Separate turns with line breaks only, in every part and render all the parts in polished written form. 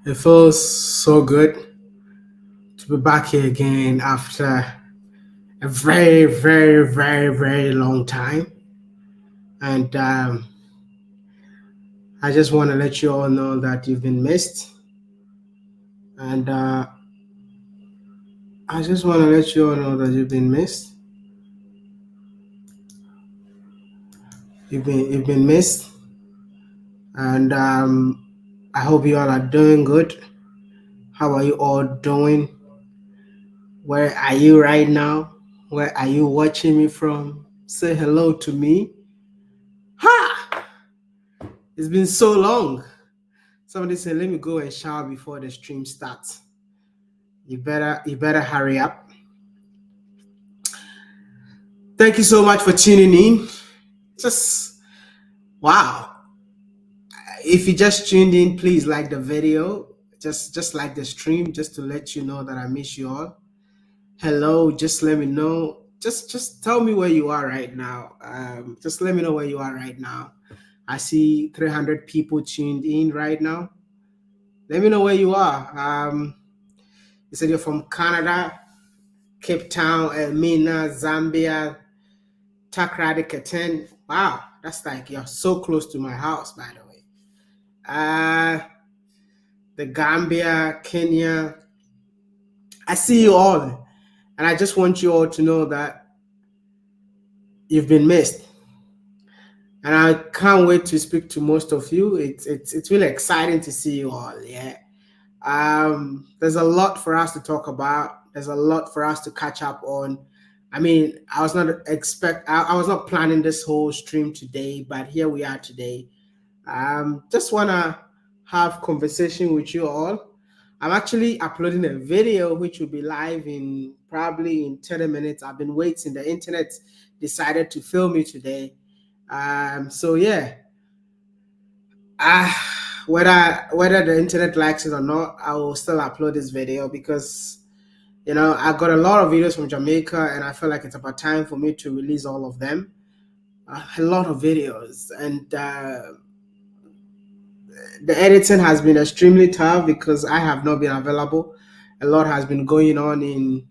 It feels so good to be back here again after a very, very, very, very long time. And I just want to let you all know that you've been missed. And I just want to let you all know that you've been missed. You've been missed. And I hope you all are doing good. How are you all doing? Where are you right now? Where are you watching me from? Say hello to me. Ha! It's been so long. Somebody said, "Let me go and shower before the stream starts." You better hurry up. Thank you so much for tuning in. Just wow. If you just tuned in, please like the video. Just like the stream, just to let you know that I miss you all. Hello, just let me know. Just tell me where you are right now. Just let me know where you are right now. I see 300 people tuned in right now. Let me know where you are. You said you're from Canada, Cape Town, Elmina, Zambia, Takrady, Keten. Wow, that's like you're so close to my house, by the way. Uh, the Gambia, Kenya. I see you all, and I just want you all to know that you've been missed. And I can't wait to speak to most of you. It's really exciting to see you all. Yeah. There's a lot for us to talk about. There's a lot for us to catch up on. I mean, I was not planning this whole stream today, but here we are today. Just wanna have conversation with you all. I'm actually uploading a video which will be live in probably in 30 minutes. I've been waiting. The internet decided to film me today. So yeah, whether the internet likes it or not, I will still upload this video because I got a lot of videos from Jamaica, and I feel like it's about time for me to release all of them. A lot of videos, and the editing has been extremely tough because I have not been available. A lot has been going on in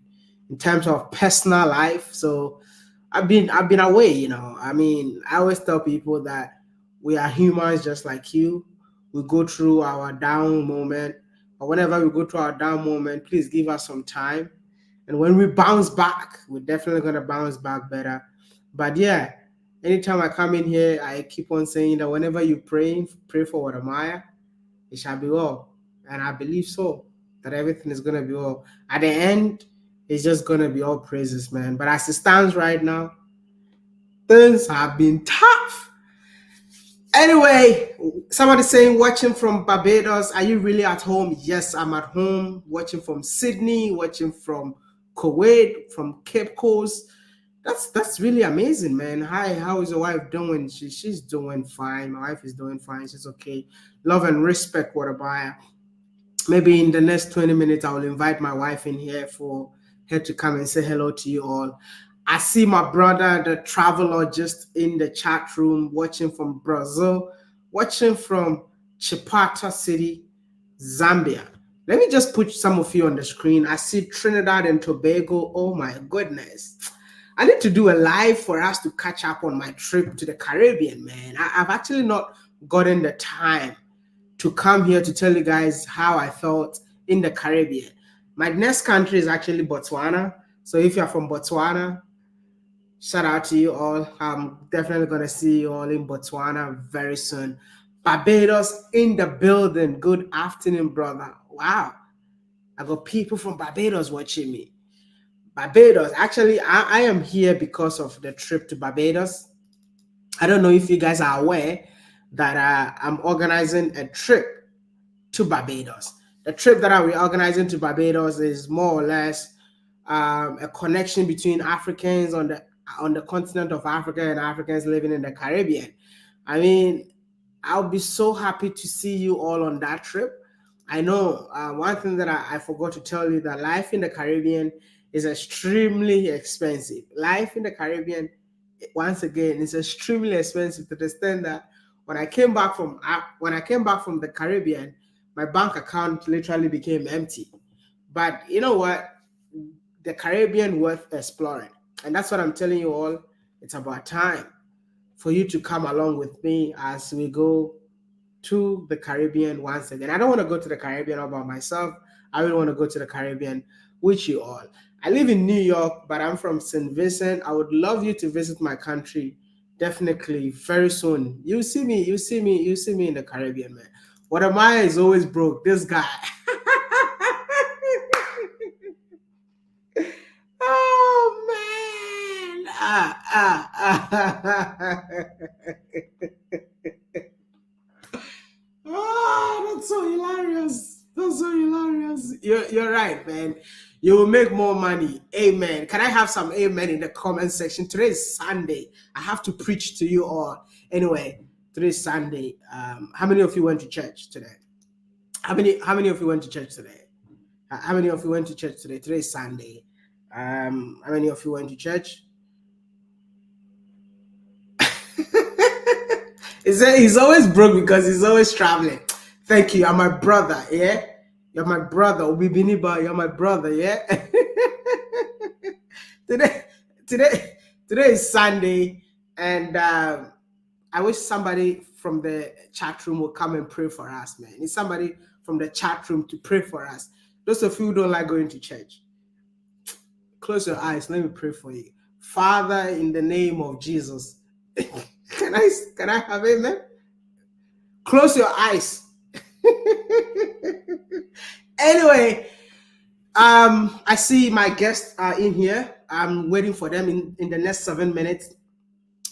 terms of personal life, so I've been away. I mean, I always tell people that we are humans just like you. We go through our down moment, but whenever we go through our down moment, please give us some time. And when we bounce back, we're definitely gonna bounce back better. But yeah, anytime I come in here, I keep on saying that whenever you pray for Wadamaya, it shall be well. And I believe so, that everything is gonna be well. At the end, it's just gonna be all praises, man. But as it stands right now, things have been tough. Anyway, somebody saying watching from Barbados. Are you really at home? Yes, I'm at home. Watching from Sydney, watching from Kuwait, from Cape Coast. That's really amazing, man. Hi, how is your wife doing? She's doing fine. My wife is doing fine. She's okay. Love and respect, what about maybe in the next 20 minutes, I will invite my wife in here for her to come and say hello to you all. I see my brother, the travelologist, in the chat room, watching from Brazil, watching from Chipata City, Zambia. Let me just put some of you on the screen. I see Trinidad and Tobago. Oh my goodness. I need to do a live for us to catch up on my trip to the Caribbean, man. I've actually not gotten the time to come here to tell you guys how I felt in the Caribbean. My next country is actually Botswana. So if you're from Botswana, shout out to you all. I'm definitely going to see you all in Botswana very soon. Barbados in the building. Good afternoon, brother. Wow. I got people from Barbados watching me. Barbados. Actually, I am here because of the trip to Barbados. I don't know if you guys are aware that I'm organizing a trip to Barbados. The trip that I'll be organizing to Barbados is more or less a connection between Africans on the continent of Africa and Africans living in the Caribbean. I mean, I'll be so happy to see you all on that trip. I know one thing that I forgot to tell you, that life in the Caribbean is extremely expensive. Life in the Caribbean, once again, is extremely expensive to the extent that when I came back from the Caribbean, my bank account literally became empty. But you know what? The Caribbean worth exploring. And that's what I'm telling you all. It's about time for you to come along with me as we go to the Caribbean once again. I don't want to go to the Caribbean all by myself. I really want to go to the Caribbean with you all. I live in New York, but I'm from St. Vincent. I would love you to visit my country. Definitely very soon. You see me in the Caribbean, man. What am I is always broke. This guy. Oh man. Oh, that's so hilarious. That's so hilarious. You're right, man. You will make more money. Amen. Can I have some amen in the comment section? Today is Sunday. I have to preach to you all. Anyway, today is Sunday. How many of you went to church today? How many of you went to church today? How many of you went to church today? Today is Sunday. How many of you went to church? He's always broke because he's always traveling. Thank you. You're my brother, yeah? You're my brother. Obibiniba, you're my brother, yeah? today, today, today is Sunday, and I wish somebody from the chat room will come and pray for us, man. It's somebody from the chat room to pray for us. Those of you who don't like going to church, close your eyes. Let me pray for you. Father, in the name of Jesus. Can I have amen? Close your eyes. Anyway, I see my guests are in here. I'm waiting for them in the next 7 minutes.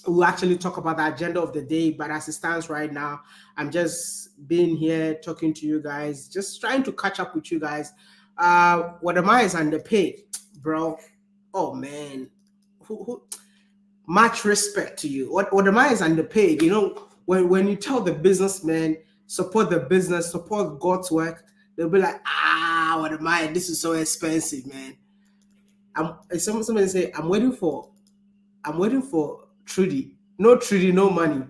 We'll actually talk about the agenda of the day, but as it stands right now, I'm just being here talking to you guys, just trying to catch up with you guys. What am I is underpaid, bro? Oh man, who much respect to you. What am I is underpaid. You know, when you tell the businessman support the business, support God's work, they'll be like, what am I? This is so expensive, man. Somebody say, I'm waiting for Trudy. No Trudy, no money.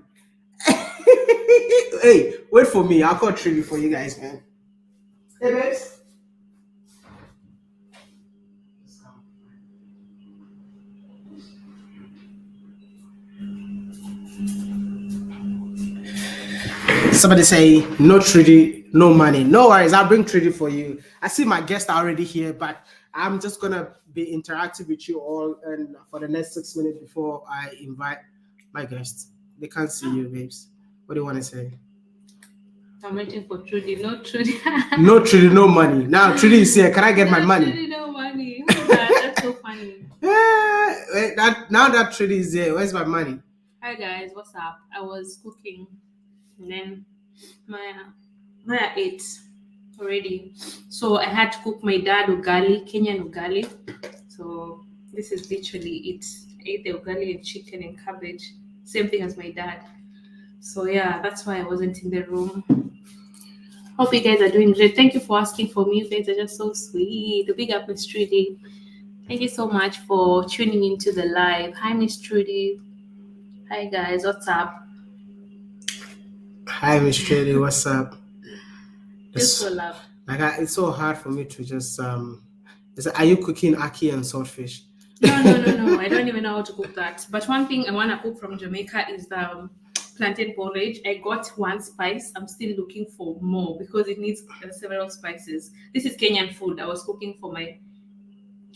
Hey, wait for me. I'll call Trudy for you guys, man. Hey, babes. Somebody say, no Trudy, no money. No worries, I'll bring Trudy for you. I see my guests are already here, but I'm just going to be interactive with you all and for the next 6 minutes before I invite my guests. They can't see you, babes. What do you want to say?
I'm waiting for Trudy. No Trudy.
No Trudy, no money. Now Trudy is here. Can I get my money?
Trudy, no money. Who's that? That's so funny.
Now that Trudy is here, where's my money?
Hi guys, what's up? I was cooking, and then Maya ate already. So I had to cook my dad ugali, Kenyan ugali. So this is literally it. I ate the ugali and chicken and cabbage. Same thing as my dad. So yeah, that's why I wasn't in the room. Hope you guys are doing great. Thank you for asking for me. You guys are just so sweet. The big up, Miss Trudy. Thank you so much for tuning into the live. Hi, Miss Trudy. Hi, guys. What's up?
Hi, Miss Trudy. What's up?
Just so loud.
It's so hard for me to just are you cooking ackee and saltfish?
No. I don't even know how to cook that. But one thing I want to cook from Jamaica is the plantain porridge. I got one spice. I'm still looking for more because it needs several spices. This is Kenyan food. I was cooking for my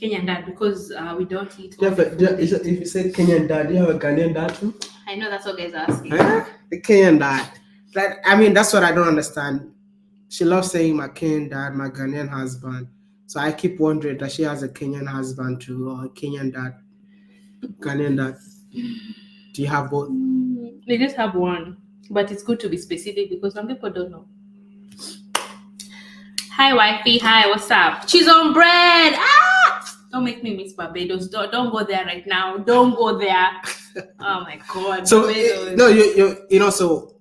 Kenyan dad because we don't eat.
If you say Kenyan dad, do you have a Ghanaian dad too?
I know that's what guys are asking.
The Kenyan dad. That's what I don't understand. She loves saying my Kenyan dad, my Ghanaian husband. So I keep wondering that she has a Kenyan husband too, or a Kenyan dad, Ghanaian dad. Do you have both?
They just have one, but it's good to be specific because some people don't know. Hi, wifey. Hi, what's up? Cheese on bread. Don't make me miss Barbados. Don't go there right now. Don't go there. Oh my God.
So So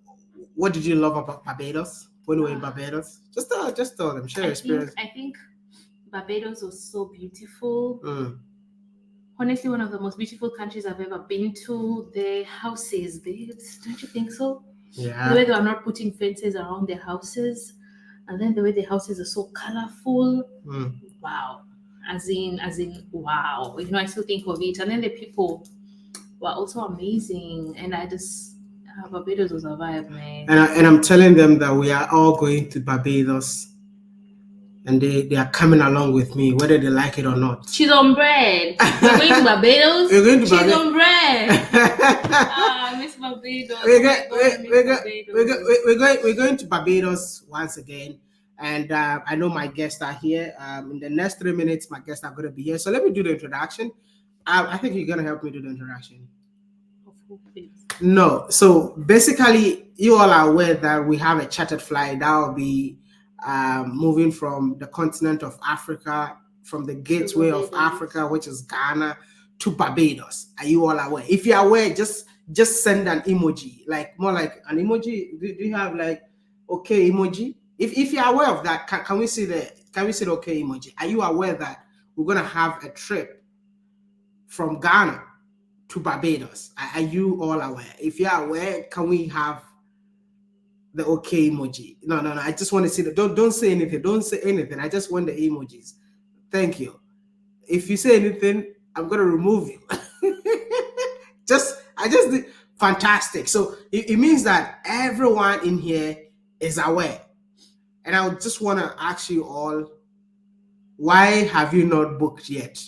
what did you love about Barbados when you were in Barbados? Just tell them. Share your experience.
I think Barbados was so beautiful. Honestly, one of the most beautiful countries I've ever been to. The houses, don't you think so?
Yeah.
The way they are not putting fences around their houses. and then the way the houses are so colorful.
Mm.
Wow. As in, wow. I still think of it. And then the people were also amazing. And I just, Barbados was a vibe, man.
And I'm telling them that we are all going to Barbados, and they are coming along with me, whether they like it or not.
Cheese on bread. We're going to Barbados.
We're going to
Cheese
Barbados.
on bread. I miss Barbados.
We're going to Barbados once again. And I know my guests are here. In the next 3 minutes, my guests are going to be here. So let me do the introduction. I think you're going to help me do the introduction. No. So basically, you all are aware that we have a chartered flight that will be moving from the continent of Africa, from the gateway of Africa, which is Ghana, to Barbados. Are you all aware? If you're aware, just send an emoji, like more like an emoji. Do you have like okay emoji? If you're aware of that, can we see the okay emoji? Are you aware that we're gonna have a trip from Ghana to Barbados? Are you all aware? If you're aware, can we have the okay emoji? No. I just want to see the don't say anything. Don't say anything. I just want the emojis. Thank you. If you say anything, I'm gonna remove you. I just did fantastic. So it means that everyone in here is aware. And I just want to ask you all, why have you not booked yet?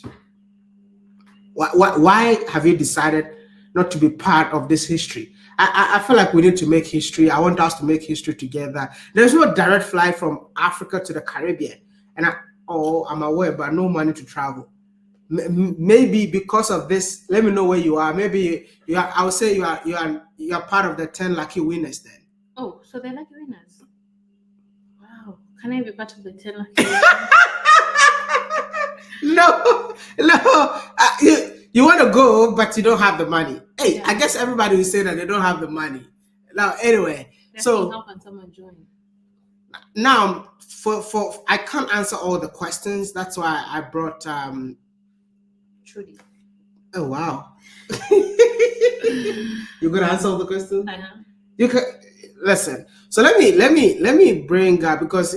Why have you decided not to be part of this history? I feel like we need to make history. I want us to make history together. There's no direct flight from Africa to the Caribbean, and I'm aware, but no money to travel. Maybe because of this, let me know where you are. Maybe you are. I would say you are part of the 10 lucky winners then.
Oh, so they're lucky winners. Wow, can I be part of the 10 lucky winners?
No. You want to go, but you don't have the money. Hey, yeah. I guess everybody will say that they don't have the money. Now, anyway, so
how can someone join?
Now, for I can't answer all the questions. That's why I brought
Trudy.
Oh wow! You're gonna answer all the questions.
I know.
You can listen. So let me bring because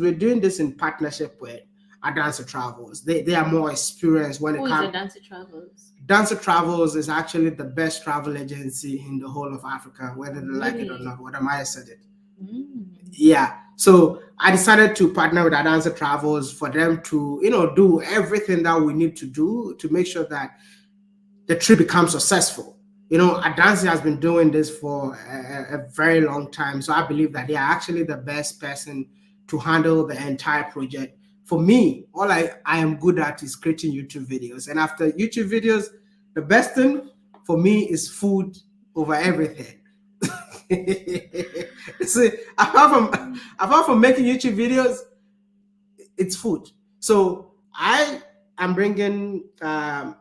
we're doing this in partnership with Adan Travels. They are more experienced when it comes.
Who is Adan Travels?
Adan Travels is actually the best travel agency in the whole of Africa, whether they like it or not. What Amaya said it. Yeah. So I decided to partner with Adan Travels for them to, do everything that we need to do to make sure that the trip becomes successful. Adan has been doing this for a very long time. So I believe that they are actually the best person to handle the entire project. For me, all I am good at is creating YouTube videos. And after YouTube videos, the best thing for me is food over everything. See, apart from making YouTube videos, it's food. So I am bringing a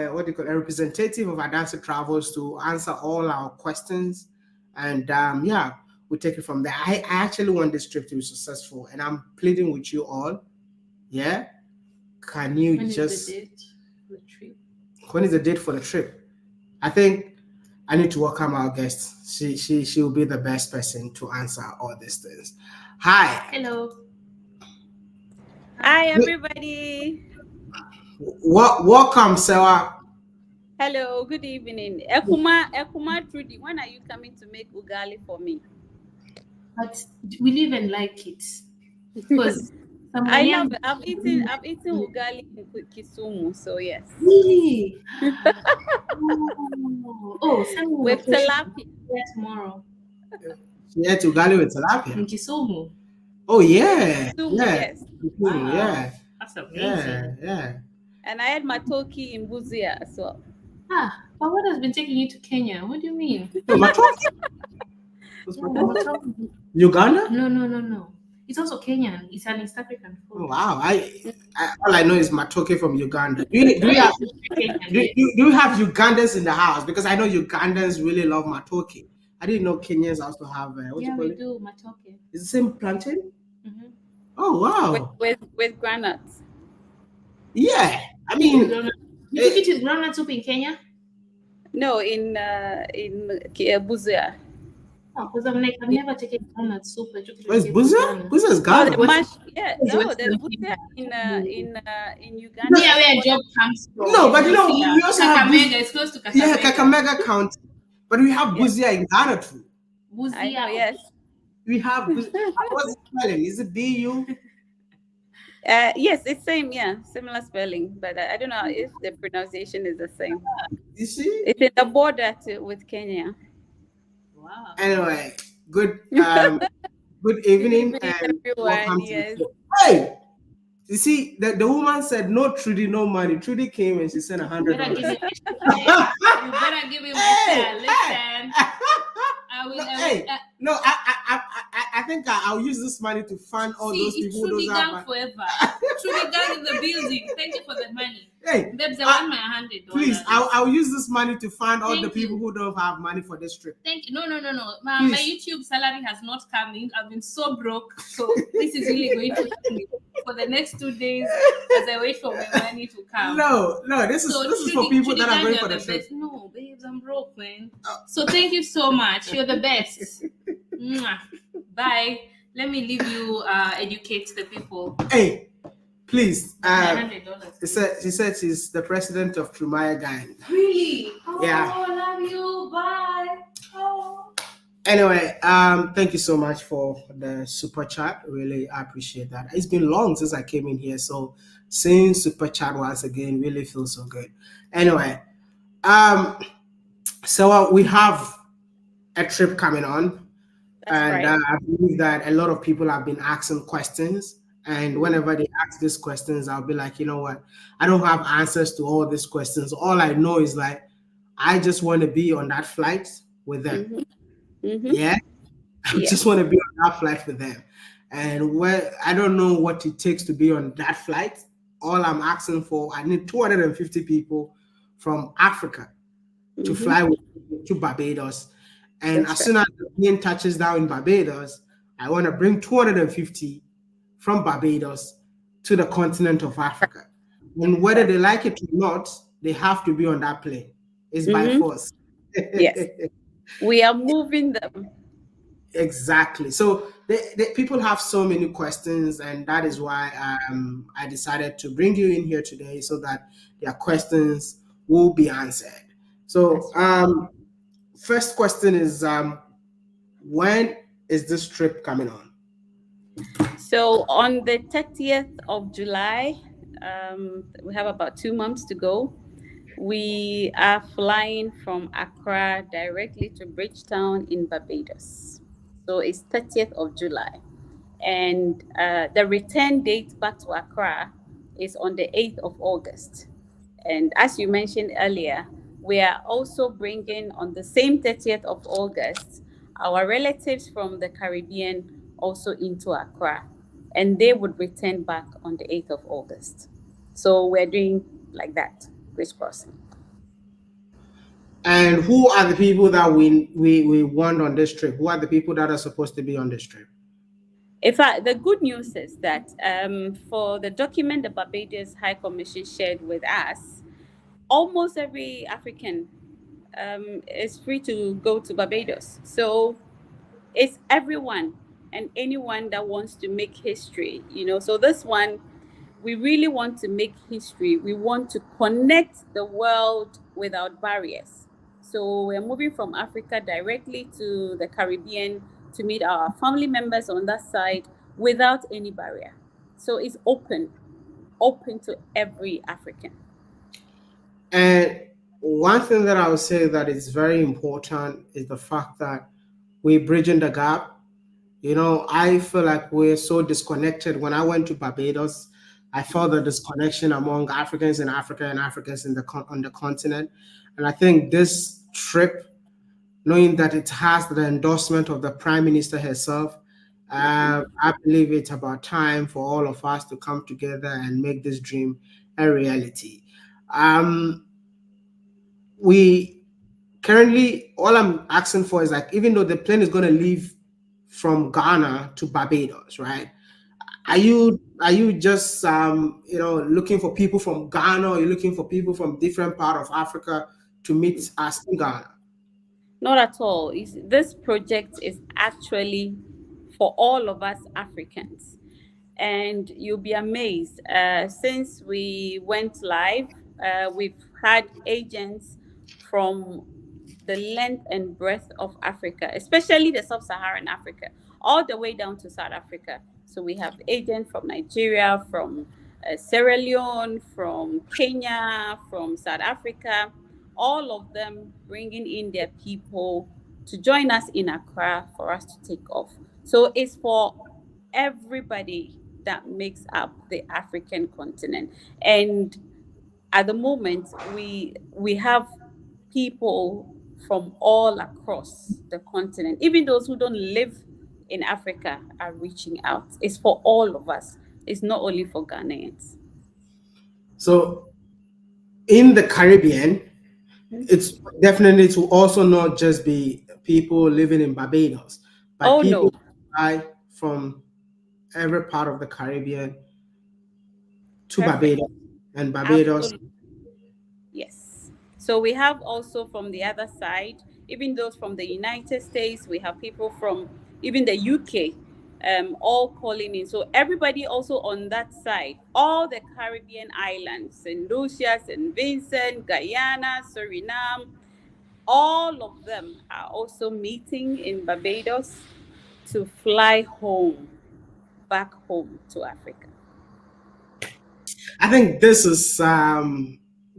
representative of Adan Travels to answer all our questions, and we'll take it from there. I actually want this trip to be successful, and I'm pleading with you all. Yeah, can you
when
just?
Is the date for the trip?
When is the date for the trip? I think I need to welcome our guest. She will be the best person to answer all these things. Hi.
Hello.
Hi, everybody.
Welcome, Sarah.
Hello, good evening. Ekuma Trudy, when are you coming to make ugali for me?
But we live and like it. Because
I know, I've eaten ugali in Kisumu, so yes.
Really?
with tilapia.
Tomorrow.
Yeah, ugali with tilapia.
In Kisumu.
Oh yeah.
Kisumu,
yeah.
yes.
Kisumu, yeah.
That's amazing.
Yeah.
And I had matoki in Busia as well.
But what has been taking you to Kenya? What do you mean?
No, matoki. Uganda?
No. It's also Kenyan. It's an East African food.
Oh, wow. All I know is matoke from Uganda. Do you have Ugandans in the house? Because I know Ugandans really love matoke. I didn't know Kenyans also have
we do matoke.
Is the same plantain?
Mm-hmm.
Oh wow.
With granuts.
Yeah. I mean,
you think it is granite soup in Kenya?
No, in Busia.
Because I'm like, I've never taken Ghana soup. I took it
Where's
to
Buza?
Ghana.
Buza's
Oh, the
Ghana.
West,
mash. Yeah,
it's
no, the
Western
butter
Kenya.
in Uganda
But
Near
is
where
what?
job comes from
no,
is
but you know,
Busia.
we also have
Kakamega. It's close to
yeah,
Kakamega.
Kakamega County, but we have
Yeah,
Buzia in Ghana too.
I know.
Busia. Okay.
Yes.
We have what's the spelling? Is it BU?
Yes, it's same. Yeah, similar spelling, but I don't know if the pronunciation is the same.
You see?
It's in the border with Kenya.
Wow.
Anyway, good good
Good
evening
evening,
and
everyone.
welcome to the
Yes.
show. Hey, you see the woman said no Trudy, no money. Trudy came and she sent
You better give
$100.
me my share. You better give me my share. Listen, I will.
No,
I will.
hey, no, I think I'll use this money to fund all those
See, it's
people who
Trudy
don't have
gang
money.
forever. Trudy gang in the building. Thank you for the money,
Hey,
babes. I want my $100.
please, I'll use this money to fund all the
Thank
people
you.
who don't have money for this trip.
Thank you. No. My
Please.
YouTube salary has not come in. I've been so broke. So this is really going to hit me for the next 2 days as I wait for my money to come.
No, this is
So
this is for people that are going
you're
for the
the
trip.
best. No, babes, I'm broke, man. So thank you so much. You're the best. Mwah. Bye. Let me leave you educate the people.
Hey, please.
$100.
She said she's the president of Trumaya Gang.
Really? Oh,
Yeah.
love you. Bye. Oh.
Anyway, thank you so much for the super chat. Really appreciate that. It's been long since I came in here, so seeing super chat once again really feels so good. Anyway, so we have a trip coming on,
That's
and
right.
I believe that a lot of people have been asking questions. And whenever they ask these questions, I'll be like, you know what? I don't have answers to all these questions. All I know is like, I just want to be on that flight with them.
Mm-hmm.
Yeah. I
Yeah.
just want to be on that flight with them. And where I don't know what it takes to be on that flight. All I'm asking for, I need 250 people from Africa to
Mm-hmm.
fly with me to Barbados. And
That's
as
right.
soon as the plane touches down in Barbados, I want to bring 250 from Barbados to the continent of Africa. And whether they like it or not, they have to be on that plane. It's by
Mm-hmm.
force.
Yes. We are moving them.
Exactly. So people have so many questions, and that is why I decided to bring you in here today so that their questions will be answered. So first question is when is this trip coming on?
So on the 30th of July, we have about 2 months to go. We are flying from Accra directly to Bridgetown in Barbados. So it's 30th of July. And the return date back to Accra is on the 8th of August. And as you mentioned earlier, we are also bringing on the same 30th of August our relatives from the Caribbean also into Accra. And they would return back on the 8th of August. So we're doing like that, crisscrossing.
And who are the people that we want on this trip? Who are the people that are supposed to be on this trip?
In fact, the good news is that for the document the Barbados High Commission shared with us, almost every African is free to go to Barbados. So it's everyone and anyone that wants to make history, So this one, we really want to make history. We want to connect the world without barriers. So we're moving from Africa directly to the Caribbean to meet our family members on that side without any barrier. So it's open to every African.
And one thing that I would say that is very important is the fact that we're bridging the gap. I feel like we're so disconnected. When I went to Barbados, I felt the disconnection among Africans in Africa and Africans on the continent. And I think this trip, knowing that it has the endorsement of the Prime Minister herself, I believe it's about time for all of us to come together and make this dream a reality. We currently, all I'm asking for is like, even though the plane is going to leave from Ghana to Barbados, right? Are you just looking for people from Ghana, or are you looking for people from different part of Africa to meet us in Ghana?
Not at all. This project is actually for all of us Africans. And you'll be amazed. Since we went live, we've had agents from the length and breadth of Africa, especially the sub-Saharan Africa, all the way down to South Africa. So we have agents from Nigeria, from Sierra Leone, from Kenya, from South Africa, all of them bringing in their people to join us in Accra for us to take off. So it's for everybody that makes up the African continent. And at the moment, we have people from all across the continent. Even those who don't live in Africa are reaching out. It's for all of us. It's not only for Ghanaians.
So in the Caribbean, it's definitely to also not just be people living in Barbados, but
Oh no,
people fly from every part of the Caribbean to
perfect.
Barbados, and Barbados.
Absolutely. Yes. So we have also from the other side, even those from the United States, we have people from even the UK, all calling in. So everybody also on that side, all the Caribbean islands, St. Lucia, St. Vincent, Guyana, Suriname, all of them are also meeting in Barbados to fly home, back home to Africa.
I think this is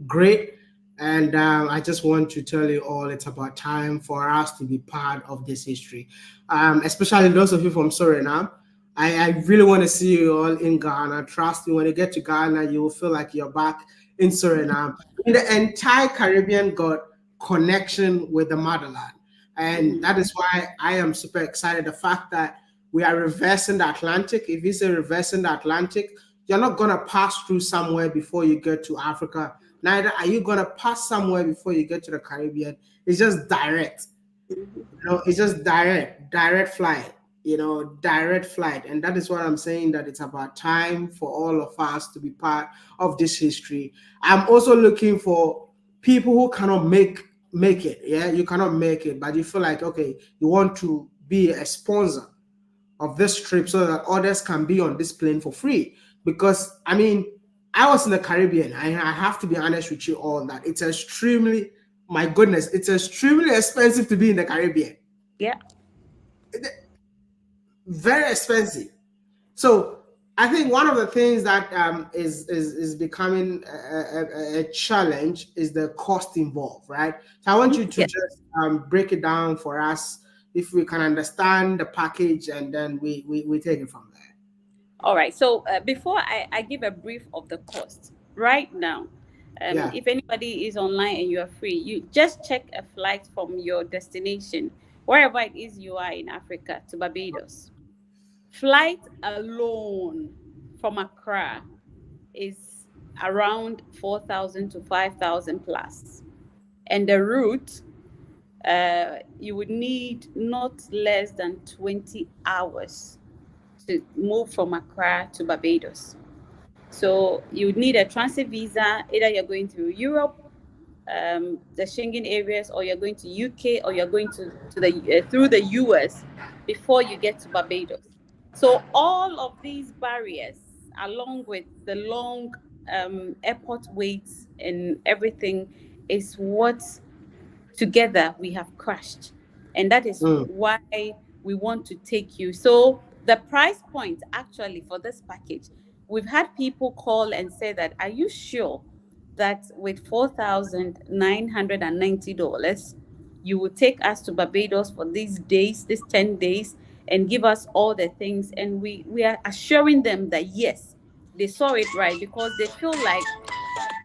great. And I just want to tell you all it's about time for us to be part of this history, especially those of you from Suriname. I really want to see you all in Ghana. Trust me, when you get to Ghana, you will feel like you're back in Suriname. The entire Caribbean got connection with the motherland. And
Mhm.
that is why I am super excited. The fact that we are reversing the Atlantic. If you say reversing the Atlantic, you're not gonna pass through somewhere before you get to Africa. Neither are you gonna pass somewhere before you get to the Caribbean. It's just direct. It's just direct flight. Direct flight, and that is what I'm saying. That it's about time for all of us to be part of this history. I'm also looking for people who cannot make it. Yeah, you cannot make it, but you feel like okay, you want to be a sponsor of this trip so that others can be on this plane for free. Because I mean, I was in the Caribbean. I have to be honest with you all that it's extremely, my goodness, it's extremely expensive to be in the Caribbean.
Yeah.
Very expensive. So I think one of the things that is becoming a challenge is the cost involved, right? So I want you to
Yes.
just break it down for us if we can understand the package, and then we take it from there.
All right. So before I give a brief of the cost, right now,
Yeah.
if anybody is online and you are free, you just check a flight from your destination, wherever it is you are in Africa, to Barbados. Flight alone from Accra is around 4,000 to 5,000 plus. And the route, you would need not less than 20 hours to move from Accra to Barbados. So you would need a transit visa. Either you're going through Europe, the Schengen areas, or you're going to UK, or you're going to the through the US before you get to Barbados. So all of these barriers, along with the long airport waits and everything, is what together we have crashed, and that is
Mm.
why we want to take you. So the price point actually for this package, we've had people call and say that, are you sure that with $4,990 you will take us to Barbados for these days, these 10 days, and give us all the things? And we are assuring them that yes, they saw it right, because they feel like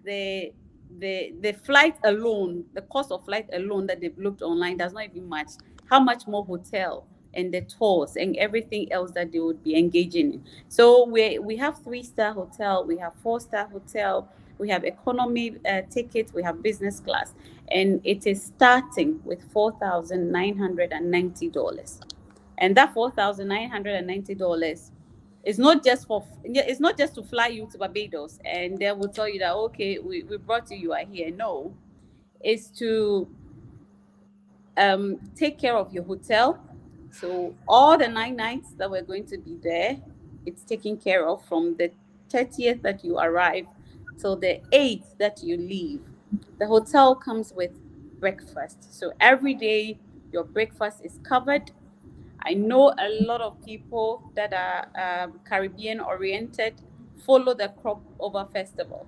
the the flight alone, the cost of flight alone that they've looked online does not even match how much more hotel and the tours and everything else that they would be engaging in. So we have 3-star hotel, we have 4-star hotel, we have economy tickets, we have business class, and it is starting with $4,990. And that $4,990 it's not just for, yeah, it's not just to fly you to Barbados and then we'll tell you that okay, we brought you, you are here. No, it's to take care of your hotel. So all the 9 nights that we're going to be there, it's taken care of from the 30th that you arrive till the 8th that you leave. The hotel comes with breakfast. So every day your breakfast is covered. I know a lot of people that are Caribbean oriented follow the Crop Over Festival.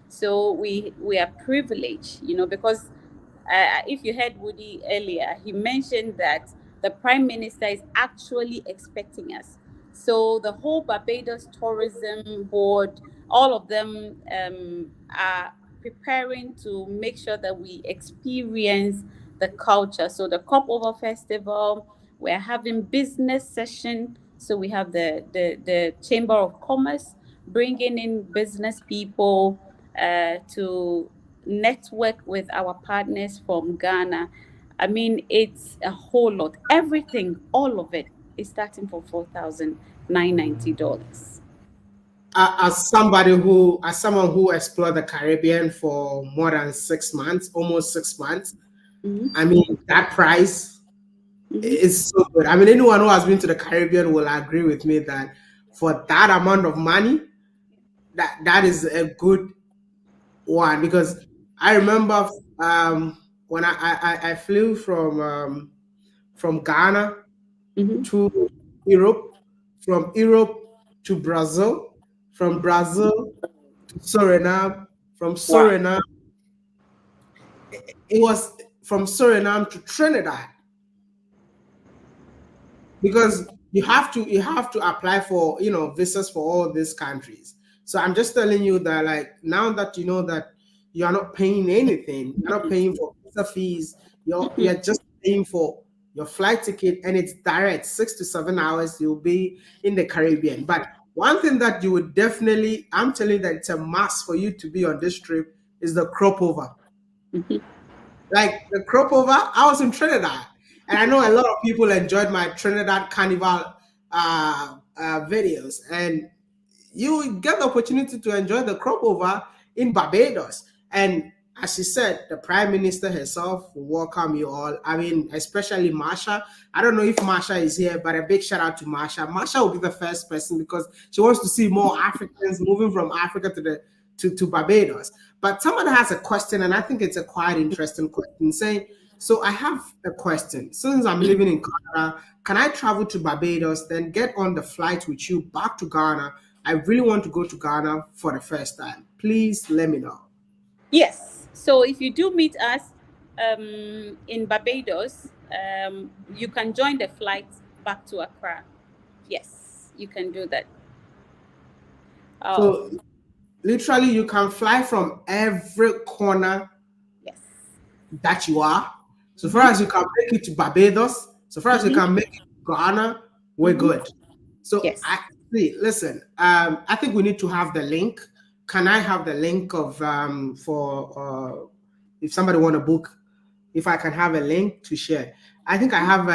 So we are privileged, because if you heard Woody earlier, he mentioned that the Prime Minister is actually expecting us. So the whole Barbados Tourism Board, all of them are preparing to make sure that we experience the culture. So the Crop Over Festival, we're having business session. So we have the Chamber of Commerce bringing in business people to network with our partners from Ghana. I mean, it's a whole lot. Everything, all of it, is starting from $4,990.
As someone who explored the Caribbean for more than 6 months, almost 6 months,
Mm-hmm.
I mean that price
Mm-hmm.
is so good. I mean, anyone who has been to the Caribbean will agree with me that for that amount of money, that is a good one. Because I remember when I flew from Ghana
Mm-hmm.
to Europe, from Europe to Brazil, from Brazil to Suriname, from
Wow.
Suriname, it was from Suriname to Trinidad, because you have to apply for visas for all these countries. So I'm just telling you that, like, now that you know that you're not paying anything, you're not paying for visa fees, you're just paying for your flight ticket, and it's direct 6 to 7 hours. You'll be in the Caribbean. But one thing that you would definitely, I'm telling you that it's a must for you to be on this trip, is the crop over.
Mm-hmm.
Like the Cropover, I was in Trinidad, and I know a lot of people enjoyed my Trinidad Carnival videos, and you get the opportunity to enjoy the Cropover in Barbados. And as she said, the Prime Minister herself will welcome you all. I mean, especially Marsha. I don't know if Marsha is here, but a big shout out to Marsha. Marsha will be the first person, because she wants to see more Africans moving from Africa to Barbados. But someone has a question, and I think it's a quite interesting question, saying, so I have a question. Since I'm living in Canada, can I travel to Barbados, then get on the flight with you back to Ghana? I really want to go to Ghana for the first time. Please let me know.
Yes. So if you do meet us in Barbados, you can join the flight back to Accra. Yes, you can do that. Oh,
So literally, you can fly from every corner
yes.
that you are. So far
Mm-hmm.
as you can make it to Barbados, so far as you
Mm-hmm.
can make it to Ghana, we're
Mm-hmm.
good. So
Yes.
I see. Listen, I think we need to have the link. Can I have the link of for if somebody want to book? If I can have a link to share, I think I have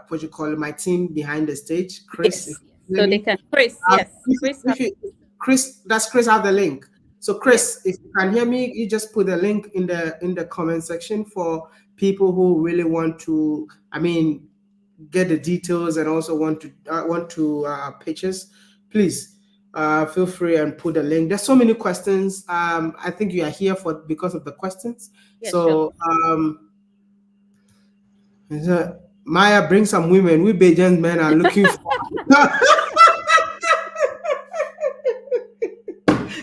what you call it, my team behind the stage, Chris. If
Yes.
you hear
So they
me,
can, Chris, yes. Chris has,
Chris, does Chris have the link? So
yes.
Chris, if you can hear me, you just put the link in the comment section for people who really want to. I mean, get the details and also want to pictures. Please feel free and put the link. There's so many questions. I think you are here for because of the questions.
Yes, sure.
So Maya, bring some women. We Bajan men are looking for.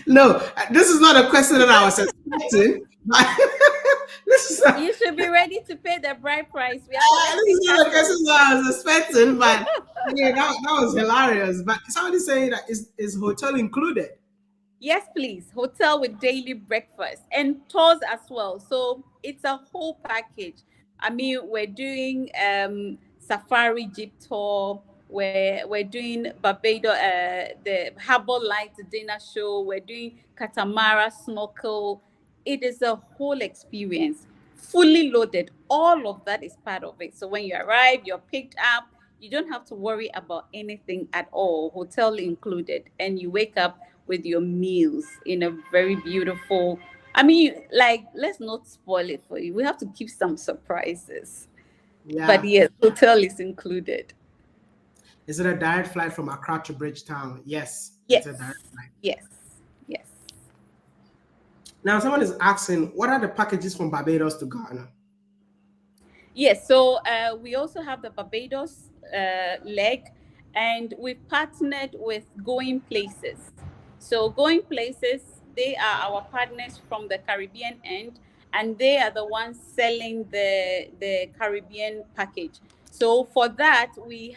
No, this is not a question that I was expecting. But this is
You should be ready to pay the bride price. We are
this
collecting
is not a
cashmere.
question that I was expecting. But yeah, that was hilarious. But somebody saying that is hotel included?
Yes, please. Hotel with daily breakfast and tours as well. So it's a whole package. I mean, we're doing safari jeep tour. We're doing Barbados, the Harbor Light dinner show. We're doing catamaran snorkel. It is a whole experience, fully loaded. All of that is part of it. So when you arrive, you're picked up. You don't have to worry about anything at all, hotel included, and you wake up with your meals in a very beautiful I mean, like, let's not spoil it for you. We have to keep some surprises. But
Yeah.
yes, hotel is included.
Is it a direct flight from Accra to Bridgetown? Yes, it's a direct
Yes,
flight.
yes, yes.
Now, someone is asking, what are the packages from Barbados to Ghana?
Yes, so we also have the Barbados leg, and we've partnered with Going Places. So, Going Places, they are our partners from the Caribbean end, and they are the ones selling the Caribbean package. So, for that, we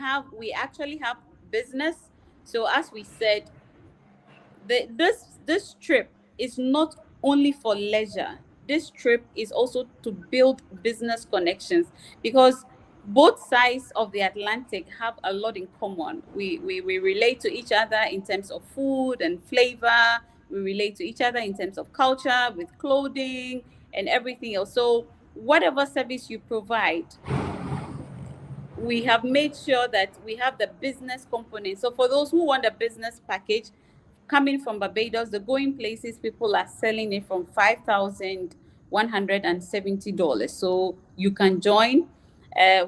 actually have business. So, as we said, this trip is not only for leisure. This trip is also to build business connections, because both sides of the Atlantic have a lot in common. We relate to each other in terms of food and flavor. We relate to each other in terms of culture, with clothing and everything else. So whatever service you provide, we have made sure that we have the business component. So for those who want a business package coming from Barbados, the Going Places people are selling it from $5,170. So you can join.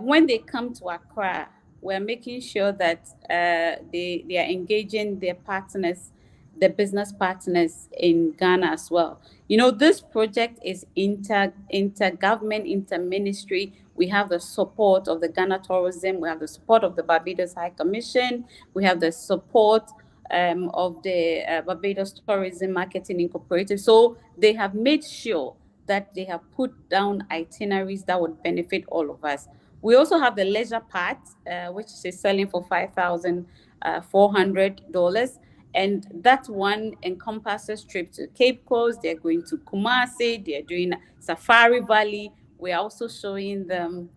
When they come to Accra, we're making sure that they are engaging their partners, the business partners in Ghana as well. You know, this project is intergovernment, interministry. We have the support of the Ghana Tourism. We have the support of the Barbados High Commission. We have the support of the Barbados Tourism Marketing Incorporated. So they have made sure that they have put down itineraries that would benefit all of us. We also have the leisure part, which is selling for $5,400. And that one encompasses trip to Cape Coast. They're going to Kumasi. They're doing Safari Valley. We're also showing them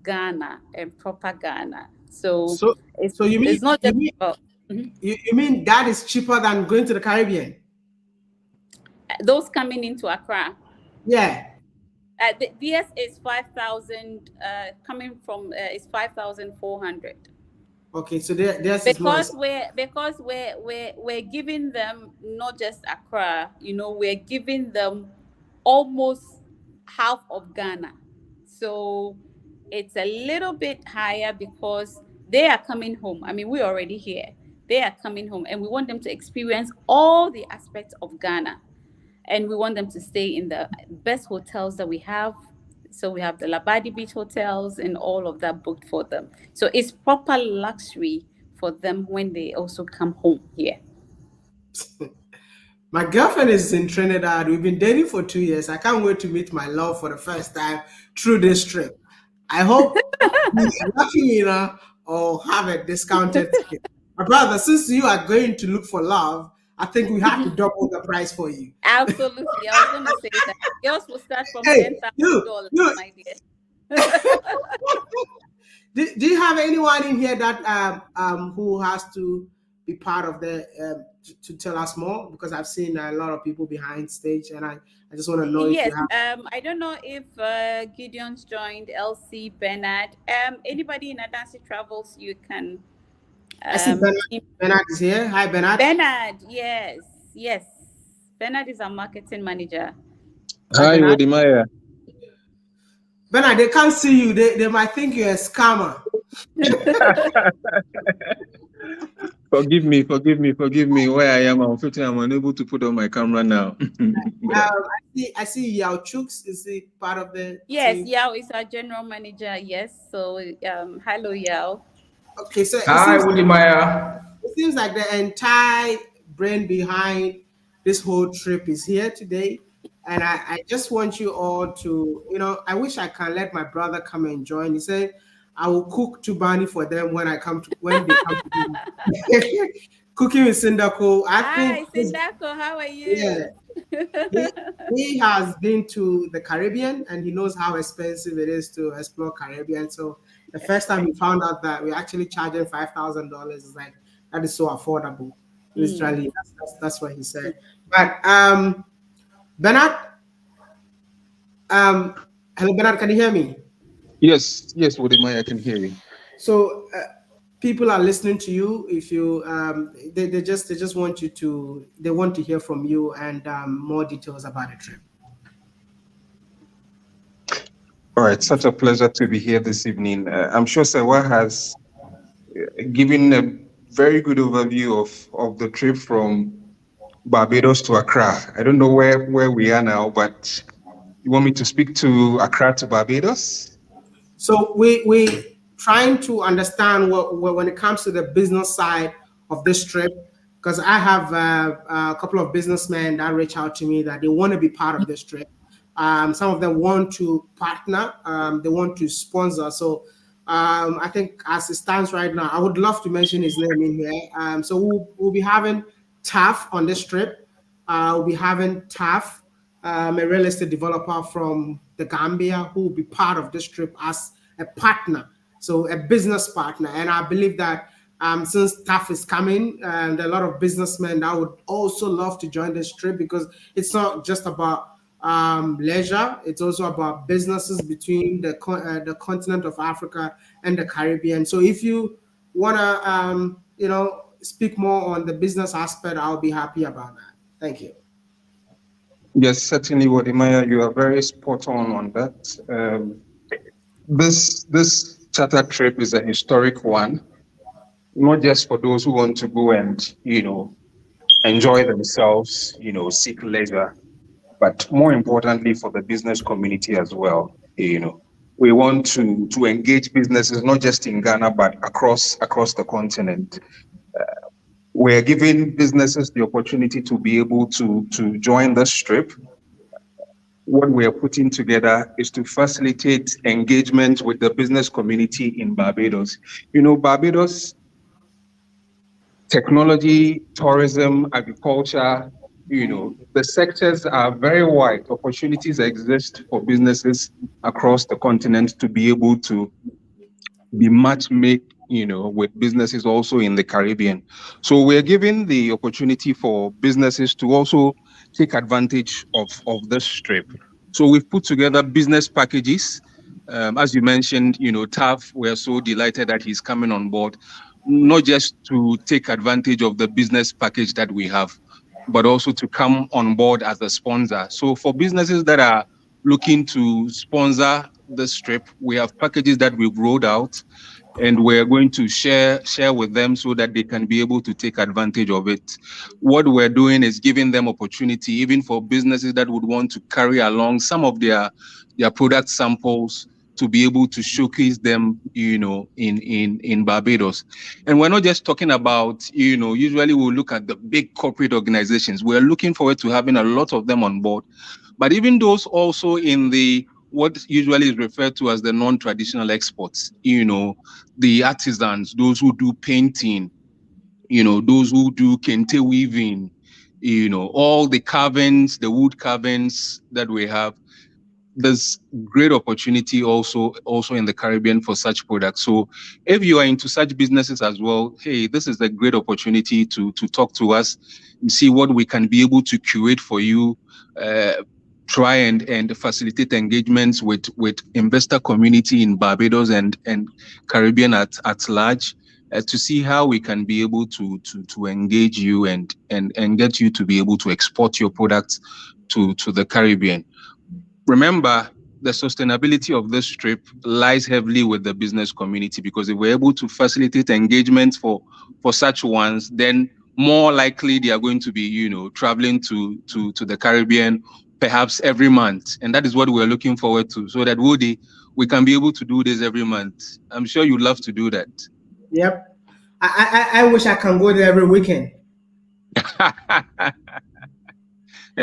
Ghana and proper Ghana. So
So,
it's
so you mean
it's not
you
just
mean
about. Mhm.
you mean that is cheaper than going to the Caribbean?
Those coming into Accra.
Yeah.
The DS is 5,000. Coming from is 5,400.
Okay, so theirs is more
Because
expensive.
we're giving them not just Accra. You know, we're giving them almost half of Ghana. So it's a little bit higher because they are coming home. I mean, we're already here. They are coming home, and we want them to experience all the aspects of Ghana, and we want them to stay in the best hotels that we have. So we have the Labadi Beach hotels and all of that booked for them. So it's proper luxury for them when they also come home here.
My girlfriend is in Trinidad. We've been dating for 2 years. I can't wait to meet my love for the first time through this trip. I hope we are lucky enough or have a discounted ticket. My brother, since you are going to look for love, I think we have to double the price for you.
Absolutely. I was going to say that yours will start from
Hey,
$10,000, my dear.
do you have anyone in here that who has to be part of the to tell us more? Because I've seen a lot of people behind stage, and I just want to know if you
Yes.
have.
I don't know if Gideon's joined, LC, Bernard. Anybody in Adan Travels, you can
I see
team.
Bernard is here. Hi, Bernard.
Bernard, yes, yes. Bernard is our marketing manager.
Hi,
Hi,
Bernard.
Wodimaya.
Bernard, they can't see you. They might think you're a scammer.
Forgive me. Where I am, unfortunately, I'm unable to put on my camera now. Yeah.
I see Yao Chooks is he part of the
Yes,
team.
Yao is our general manager. Yes, so hello, Yao.
Okay, so
Hi, Wodimaya.
it seems like the entire brain behind this whole trip is here today. And I just want you all to, I wish I can let my brother come and join. He said, I will cook Tubani for them when they come to cooking with Sindako. I think,
Hi, Sindako, how are
yeah,
you?
he has been to the Caribbean and he knows how expensive it is to explore Caribbean. So the first time he found out that we're actually charging $5,000, is like that is so affordable.
Mm.
Literally, that's what he said. But Bernard, hello Bernard, can you hear me?
Yes, Wodimaya, I can hear you.
So people are listening to you. If you they just want you to they want to hear from you and more details about the trip.
All right, such a pleasure to be here this evening. I'm sure Sewa has given a very good overview of the trip from Barbados to Accra. I don't know where we are now, but you want me to speak to Accra to Barbados?
So we trying to understand when it comes to the business side of this trip, because I have a couple of businessmen that reach out to me that they want to be part of this trip. Some of them want to partner. They want to sponsor. So I think as it stands right now, I would love to mention his name in here. So we'll be having TAF on this trip. We'll be having TAF, a real estate developer from the Gambia, who will be part of this trip as a partner, so a business partner. And I believe that since TAF is coming, and a lot of businessmen that would also love to join this trip, because it's not just about leisure, it's also about businesses between the continent of Africa and the Caribbean. So if you want to, speak more on the business aspect, I'll be happy about that. Thank you.
Yes, certainly, Wadimaya, you are very spot on that. This charter trip is a historic one, not just for those who want to go and enjoy themselves, seek leisure, but more importantly for the business community as well. We want to engage businesses not just in Ghana but across the continent. We're giving businesses the opportunity to be able to join this trip. What we are putting together is to facilitate engagement with the business community in Barbados. Barbados, technology, tourism, agriculture, the sectors are very wide. Opportunities exist for businesses across the continent to be able to be match made, with businesses also in the Caribbean. So we're giving the opportunity for businesses to also take advantage of this trip. So we've put together business packages. As you mentioned, TAF, we're so delighted that he's coming on board, not just to take advantage of the business package that we have, but also to come on board as a sponsor. So for businesses that are looking to sponsor this trip, we have packages that we've rolled out, and we're going to share with them so that they can be able to take advantage of it. What we're doing is giving them opportunity, even for businesses that would want to carry along some of their product samples to be able to showcase them, in Barbados. And we're not just talking about, usually we'll look at the big corporate organizations. We're looking forward to having a lot of them on board. But even those also in the what usually is referred to as the non-traditional exports, the artisans, those who do painting, those who do kente weaving, all the carvings, the wood carvings that we have. There's great opportunity also in the Caribbean for such products. So if you are into such businesses as well, hey, this is a great opportunity to talk to us and see what we can be able to curate for you. Try and facilitate engagements with investor community in Barbados and Caribbean at large, to see how we can be able to engage you and get you to be able to export your products to the Caribbean. Remember, the sustainability of this trip lies heavily with the business community, because if we're able to facilitate engagements for such ones, then more likely they are going to be, traveling to the Caribbean perhaps every month. And that is what we're looking forward to, so that Woody, we can be able to do this every month. I'm sure you'd love to do that.
Yep. I wish I can go there every weekend.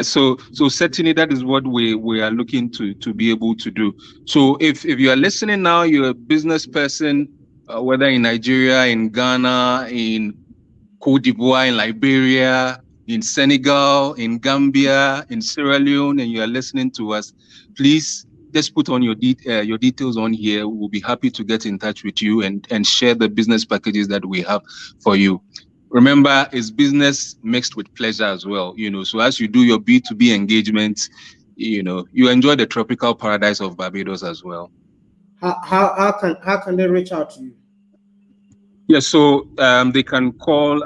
So certainly that is what we are looking to be able to do. So if you are listening now, you're a business person, whether in Nigeria, in Ghana, in Cote d'Ivoire, in Liberia, in Senegal, in Gambia, in Sierra Leone, and you are listening to us, please just put on your details on here. We'll be happy to get in touch with you and share the business packages that we have for you. Remember, it's business mixed with pleasure as well. So as you do your B2B engagements, you enjoy the tropical paradise of Barbados as well.
How can they reach out to you?
Yeah, so they can call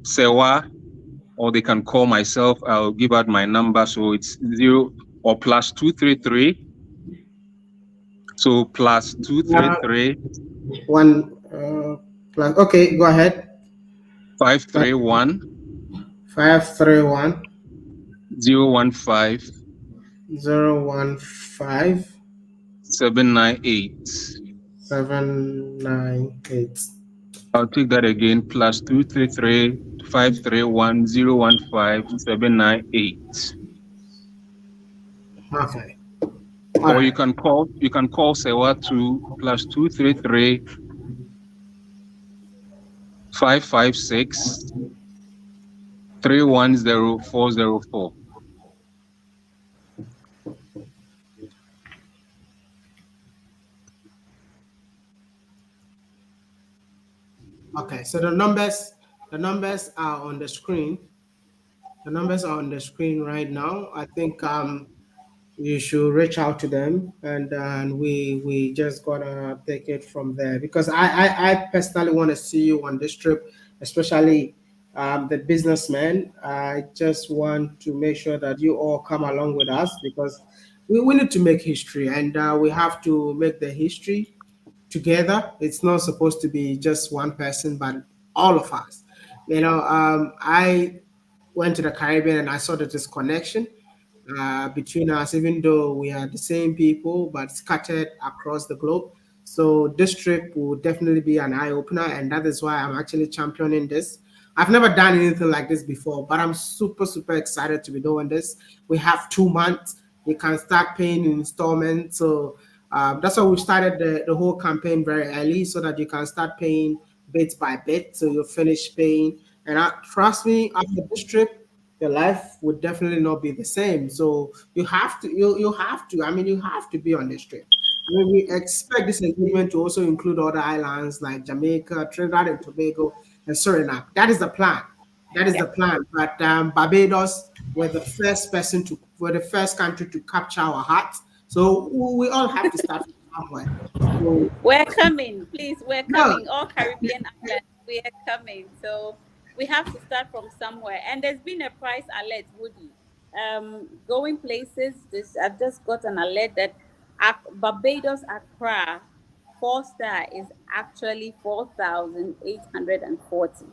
Sewa, or they can call myself. I'll give out my number. So it's 0 or +233 So plus two three
Uh,
three
one plus. Okay, go ahead.
five
Five,
three one
531
015
015
798.
798.
I'll take that again. Plus 233 531 015 798.
Okay. All
Or
right.
you can call Sewa to plus 233 556 310404.
Okay. So the numbers are on the screen. The numbers are on the screen right now. I think you should reach out to them, and we just gonna take it from there, because I personally want to see you on this trip, especially the businessmen. I just want to make sure that you all come along with us, because we need to make history, and we have to make the history together. It's not supposed to be just one person, but all of us. I went to the Caribbean and I saw that this connection between us, even though we are the same people but scattered across the globe. So this trip will definitely be an eye opener, and that is why I'm actually championing this. I've never done anything like this before, but I'm super, super excited to be doing this. We have 2 months. You can start paying in installments. So that's why we started the whole campaign very early, so that you can start paying bit by bit. So you'll finish paying. And trust me, after this trip, your life would definitely not be the same. So you have to be on this trip. I mean, we expect this engagement to also include other islands like Jamaica, Trinidad and Tobago, and Suriname. That is the plan. That is
Yeah.
the plan. But Barbados were the first country to capture our hearts. So we all have to start from somewhere. So
We're coming, please. We're
yeah,
coming. All Caribbean islands, we are coming. So we have to start from somewhere. And there's been a price alert, Woody. Going places. This I've just got an alert that Barbados Accra 4-star is actually 4,840.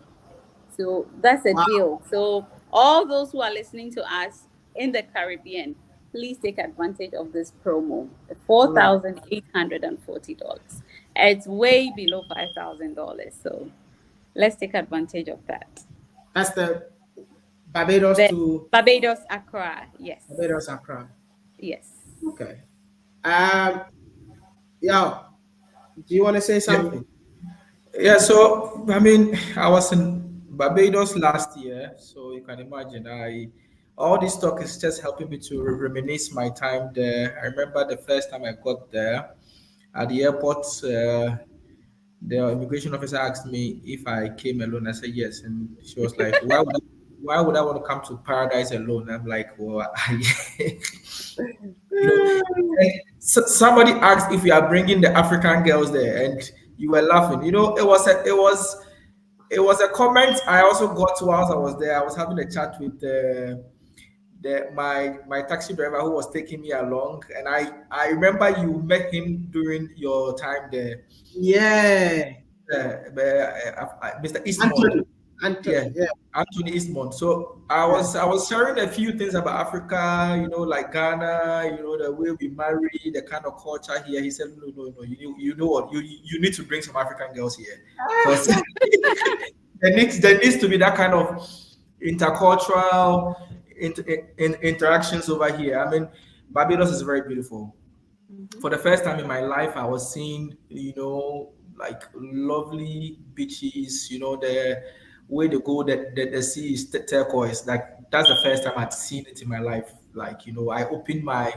So that's a
wow,
deal. So all those who are listening to us in the Caribbean, please take advantage of this promo.
wow.
$4,840. It's way below $5,000. So let's take advantage of that.
That's the Barbados
The
to
Barbados Accra, yes,
Barbados Accra.
yes.
Okay. Um, yeah. Do you want to say
Yeah,
something?
yeah. So I mean, I was in Barbados last year, so you can imagine. I all this talk is just helping me to reminisce my time there. I remember the first time I got there at the airport. The immigration officer asked me if I came alone. I said yes, and she was like, why would I want to come to paradise alone?" I'm like, "Well, you know." And somebody asked if we are bringing the African girls there, and you were laughing. It was a comment I also got whilst I was there. I was having a chat with my taxi driver who was taking me along, and I remember you met him during your time there,
Yeah.
Mr. Eastmond.
Anthony. Anthony.
Yeah,
Yeah.
Anthony Eastmond. So I was sharing a few things about Africa, like Ghana, the way we marry, the kind of culture here. He said, no, no, no, you know what, you need to bring some African girls here, because there needs to be that kind of intercultural interactions over here. I mean, Barbados is very beautiful. For the first time in my life, I was seeing, like lovely beaches, the way they go, the sea is turquoise. Like, that's the first time I'd seen it in my life. Like, I opened my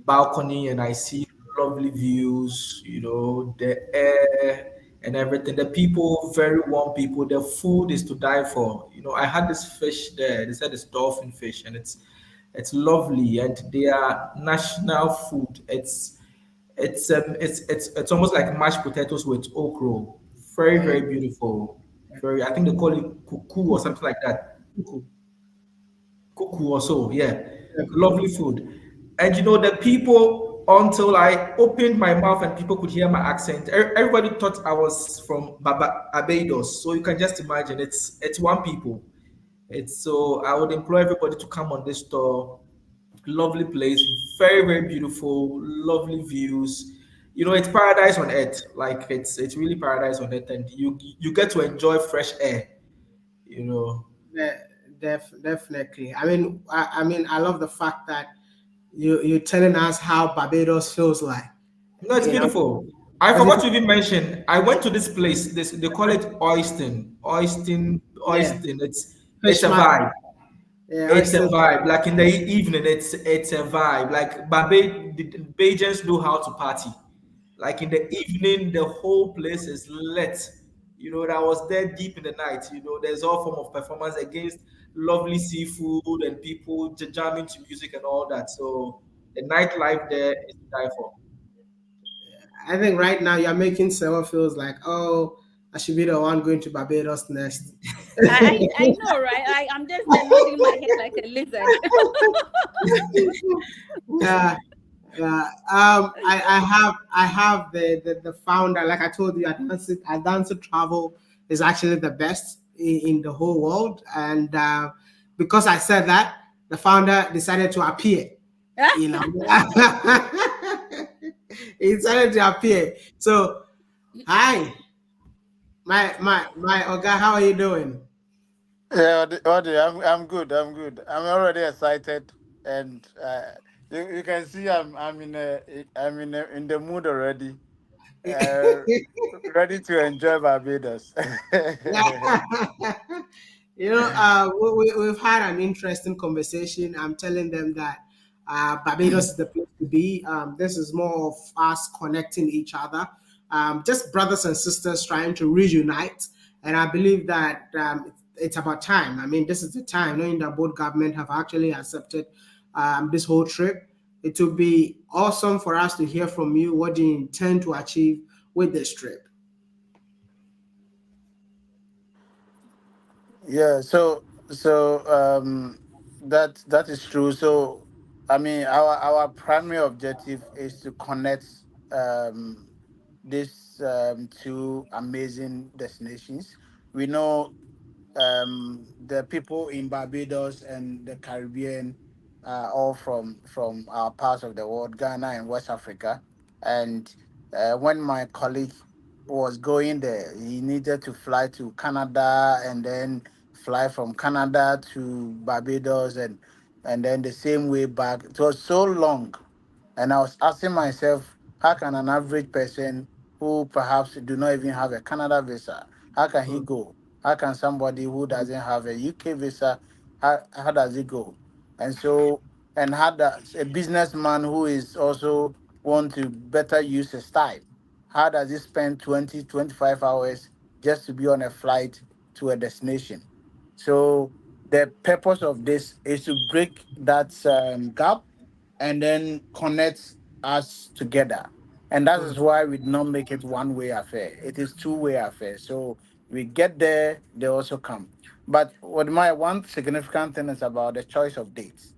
balcony and I see lovely views, the air and everything. The people, very warm people. The food is to die for. I had this fish there. They said it's dolphin fish, and it's lovely, and their national food. It's almost like mashed potatoes with okra. Very, very beautiful. Very, I think they call it kuku or
Kuku.
something like that.
Kuku.
Kuku or so, yeah.
Yeah, kuku.
Lovely food. And the people until I opened my mouth and people could hear my accent. Everybody thought I was from Barbados. So you can just imagine it's one people. It's so I would implore everybody to come on this tour. Lovely place, very very beautiful, lovely views. You know, it's paradise on earth. Like it's really paradise on earth, and you get to enjoy fresh air. You know,
Definitely. I mean, I love the fact that you're telling us how Barbados feels like.
no, it's
You know,
beautiful. I
because
forgot to even mention. I went to this place. This they call it Oyston.
yeah,
Oyston. It's
fish
a
market.
vibe.
Yeah,
It's a
oyster.
vibe. Like in the evening, it's a vibe. Like the Bajans know how to party. Like in the evening, the whole place is lit. You know, that was there deep in the night. You know, there's all form of performance against lovely seafood and people jamming to music and all that. So the nightlife there is to die for.
I think right now you're making Sarah feels like, oh, I should be the one going to Barbados next.
I know, right? I'm just there nodding my head like a lizard.
Yeah, yeah. I have the founder. Like I told you, Adan Travel is actually the best in the whole world, and because I said that, the founder decided to appear. You know, he decided to appear. So, hi, my Oga, how are you doing?
Yeah, Odi, I'm good. I'm good. I'm already excited, and you can see I'm in the mood already. Uh, Ready to enjoy Barbados.
Yeah. We've had an interesting conversation. I'm telling them that Barbados is the place to be. This is more of us connecting each other, just brothers and sisters trying to reunite. And I believe that it's about time. I mean, this is the time, knowing that both government have actually accepted this whole trip. It would be awesome for us to hear from you. What do you intend to achieve with this trip?
Yeah, so that is true. So I mean, our primary objective is to connect um these two amazing destinations. We know the people in Barbados and the Caribbean are all from our parts of the world, Ghana and West Africa. And when my colleague was going there, he needed to fly to Canada and then fly from Canada to Barbados and then the same way back. It was so long, and I was asking myself, how can an average person who perhaps do not even have a Canada visa, how can he
Mm,
go? How can somebody who doesn't have a UK visa, how does he go? And so, and how does a businessman who is also want to better use his time, how does he spend 20, 25 hours just to be on a flight to a destination? So the purpose of this is to break that gap and then connect us together. And that
mm,
is why we did not make it one-way affair. It is two-way affair. So we get there, they also come. But what my one significant thing is about the choice of dates.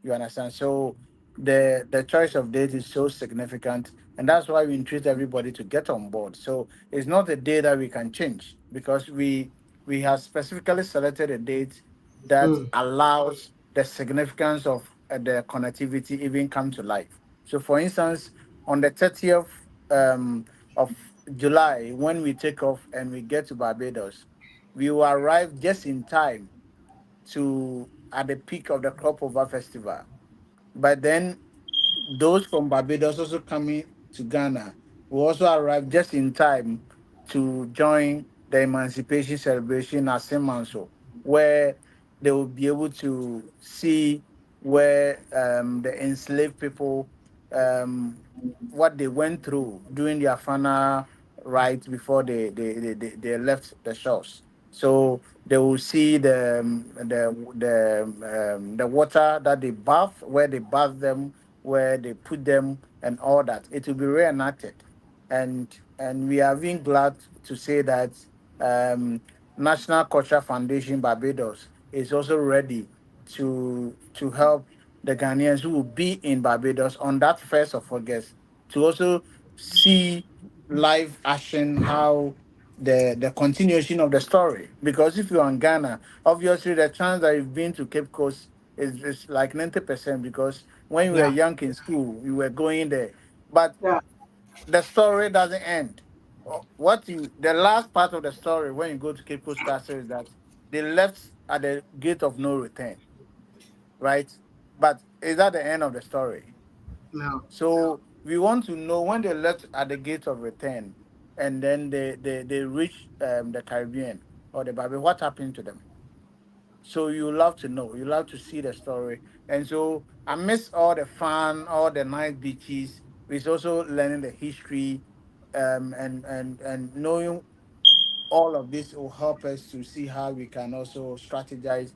You understand? So the choice of date is so significant, and that's why we entreat everybody to get on board. So it's not a day that we can change because we have specifically selected a date that
mm,
allows the significance of the connectivity even come to life. So, for instance, on the 30th of July, when we take off and we get to Barbados, we will arrive just in time to at the peak of the Cropover festival. But then those from Barbados also coming to Ghana will also arrive just in time to join the Emancipation celebration at Semanso, where they will be able to see where the enslaved people um, what they went through during their final rites before they left the shores. So they will see the water that they bath, where they bath them, where they put them, and all that. It will be reenacted, and we are being glad to say that um, National Cultural Foundation Barbados is also ready to help the Ghanaians who will be in Barbados on that 1st of August to also see live action how the continuation of the story. Because if you're in Ghana, obviously the chance that you've been to Cape Coast is like 90% because when you were
Yeah,
young in school, you were going there. But
yeah,
the story doesn't end. The last part of the story when you go to Cape Coast Castle is that they left at the gate of no return, right? But is that the end of the story?
no.
So we want to know when they left at the gate of return and then they reach the Caribbean or the Barbados, what happened to them? So you love to know, you love to see the story. And so I miss all the fun, all the nice beaches. It's also learning the history and knowing all of this will help us to see how we can also strategize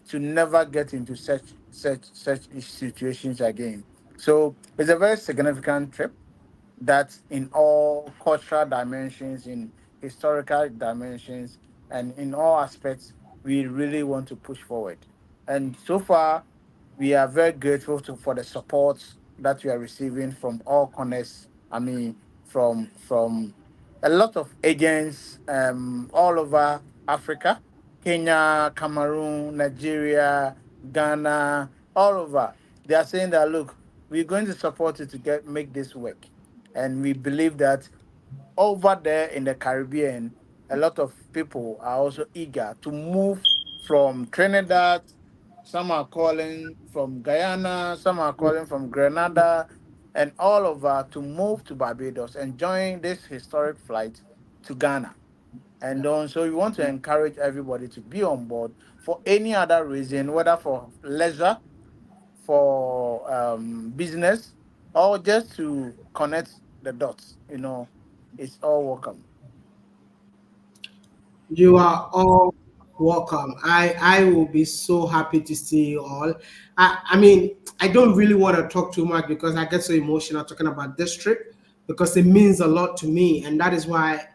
to never get into such situations again. So it's a very significant trip that in all cultural dimensions, in historical dimensions, and in all aspects, we really want to push forward. And so far, we are very grateful for the support that we are receiving from all corners. I mean, from a lot of agents all over Africa, Kenya, Cameroon, Nigeria, Ghana, all over. They are saying that look, we're going to support you to make this work. And we believe that over there in the Caribbean, a lot of people are also eager to move from Trinidad. Some are calling from Guyana, some are calling from Grenada, and all over to move to Barbados and join this historic flight to Ghana. And so we want to encourage everybody to be on board for any other reason, whether for leisure, for business, or just to connect the dots. It's all welcome.
You are all welcome. I will be so happy to see you all. I mean, I don't really want to talk too much because I get so emotional talking about this trip because it means a lot to me, and that is why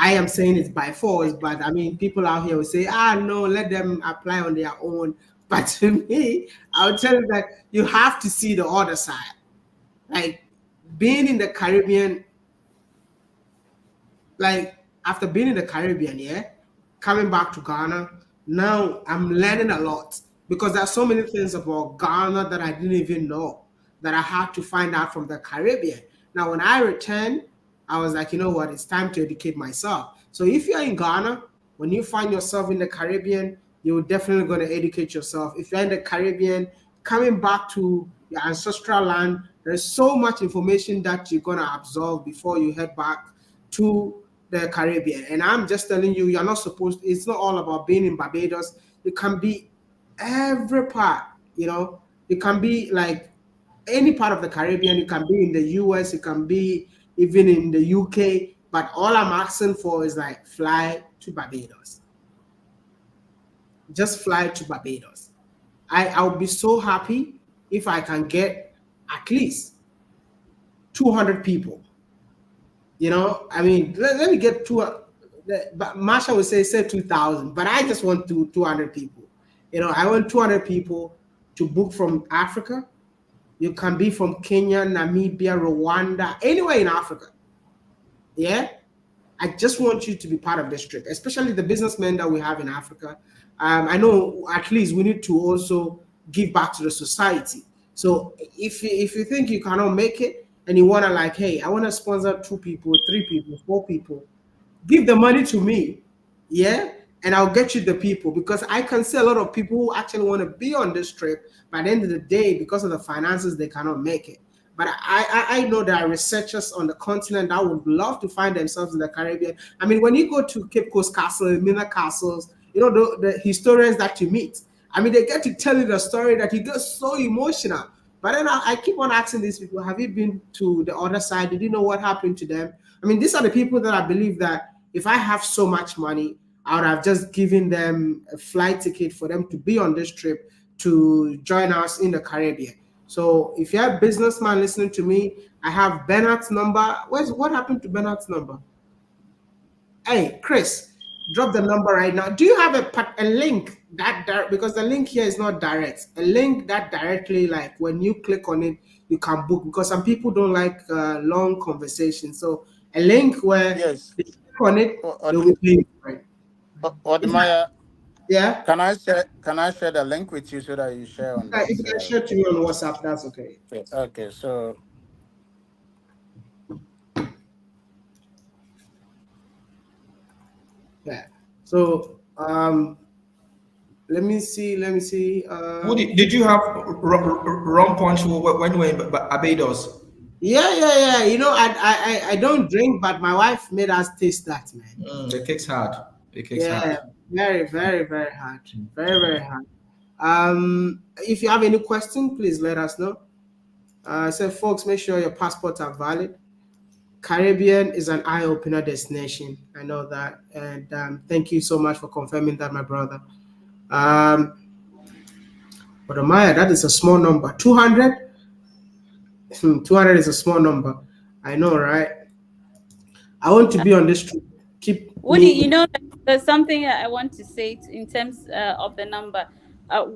I am saying it's by force. But I mean, people out here will say, no, let them apply on their own. But to me, I'll tell you that you have to see the other side. Like being in the Caribbean, like after being in the Caribbean, yeah, coming back to Ghana, now I'm learning a lot because there's so many things about Ghana that I didn't even know that I had to find out from the Caribbean. Now, when I returned, I was like, you know what, it's time to educate myself. So if you're in Ghana, when you find yourself in the Caribbean, you're definitely going to educate yourself. If you're in the Caribbean, coming back to your ancestral land, there's so much information that you're going to absorb before you head back to the Caribbean. And I'm just telling you, you're not supposed, it's not all about being in Barbados. You can be every part, you know, you can be like any part of the Caribbean, you can be in the US, you can be even in the UK. But all I'm asking for is like fly to Barbados. Just fly to Barbados. I'll be so happy if I can get at least 200 people. You know, I mean, let me get two. But Marsha would say 2,000, but I just want 200 people. You know, I want 200 people to book from Africa. You can be from Kenya, Namibia, Rwanda, anywhere in Africa. Yeah, I just want you to be part of this trip, especially the businessmen that we have in Africa. I know at least we need to also give back to the society. So if you think you cannot make it and you want to like, hey, I want to sponsor 2 people, 3 people, 4 people, give the money to me, yeah, and I'll get you the people because I can see a lot of people who actually want to be on this trip. By the end of the day, because of the finances, they cannot make it. But I know there are researchers on the continent that would love to find themselves in the Caribbean. I mean, when you go to Cape Coast Castle, Mina Castles, you know, the historians that you meet, I mean, they get to tell you the story that you get so emotional. But then I keep on asking these people, have you been to the other side? Did you know what happened to them? I mean, these are the people that I believe that if I have so much money, I would have just given them a flight ticket for them to be on this trip to join us in the Caribbean. So if you're a businessman listening to me, I have Bernard's number. What happened to Bernard's number? Hey, Chris, drop the number right now. Do you have a link because the link here is not direct. A link that directly, like when you click on it, you can book, because some people don't like long conversations. So a link where
Yes.
they click on it, they
Od-
will pay you for it. Is that,
Odmaya,
yeah?
can I share the link with you so that you share on
If
this?
you can share to me on WhatsApp, that's okay.
Okay, so
Yeah. So let me see. Let me see.
Did you have rum punch when you were in Barbados?
Yeah, yeah, yeah. I don't drink, but my wife made us taste that, man.
It kicks hard. It kicks
Yeah,
hard.
very, very, very hard. Very, very hard. If you have any question, please let us know. So, folks, make sure your passports are valid. Caribbean is an eye-opener destination. I know that, and thank you so much for confirming that, my brother. Um, but Amaya, that is a small number. 200. 200 is a small number. I know, right? I want to be on this trip. Keep
Woody,
me.
there's something I want to say in terms of the number.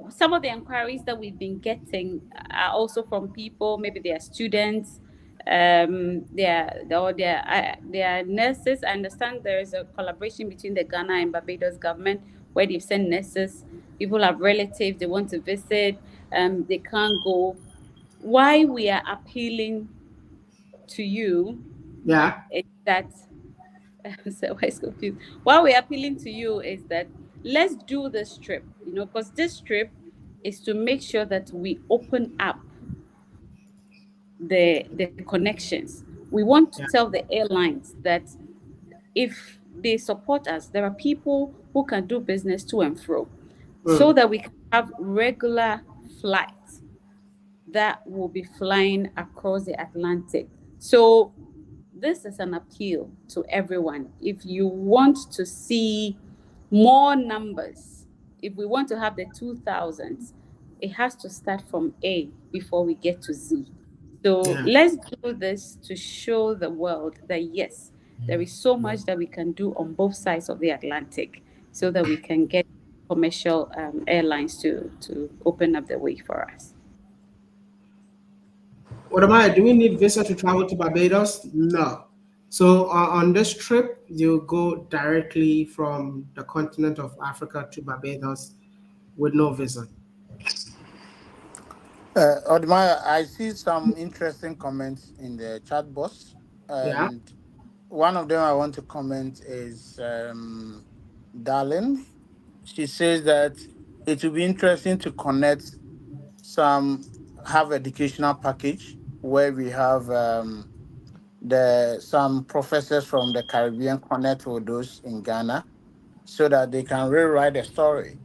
Some of the inquiries that we've been getting are also from people, maybe they are students, they are nurses. I understand there is a collaboration between the Ghana and Barbados government where they've sent nurses. People have relatives, they want to visit, they can't go. Why we are appealing to you
Yeah,
is that so why is confused? What we're appealing to you is that let's do this trip, because this trip is to make sure that we open up the connections. We want to
yeah.
tell the airlines that if they support us, there are people who can do business to and fro, so
Mm,
that we can have regular flights that will be flying across the Atlantic. So this is an appeal to everyone. If you want to see more numbers, if we want to have the 2000s, it has to start from A before we get to Z. So
yeah.
let's do this to show the world that yes, there is so much that we can do on both sides of the Atlantic so that we can get commercial airlines to open up the way for us.
What am I? Do we need visa to travel to Barbados? No. So on this trip, you go directly from the continent of Africa to Barbados with no visa.
Odmaya, I see some interesting comments in the chat box,
Yeah,
and one of them I want to comment is Darlene. She says that it will be interesting to connect some have educational package where we have the some professors from the Caribbean connect with those in Ghana so that they can rewrite the story.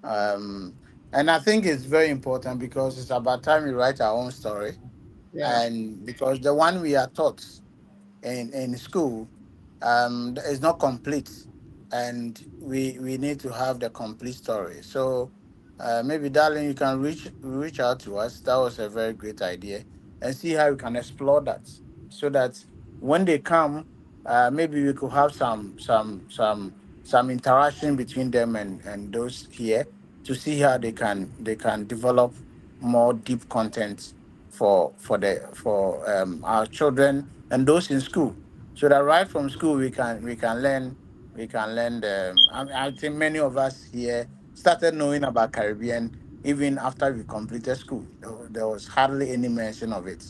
Um, and I think it's very important because it's about time we write our own story.
yeah.
And because the one we are taught in school is not complete, and we need to have the complete story. So maybe, darling, you can reach out to us. That was a very great idea, and see how we can explore that, so that when they come, maybe we could have some interaction between them and those here to see how they can develop more deep content for our children and those in school, so that right from school we can learn I think many of us here started knowing about Caribbean even after we completed school. There was hardly any mention of it.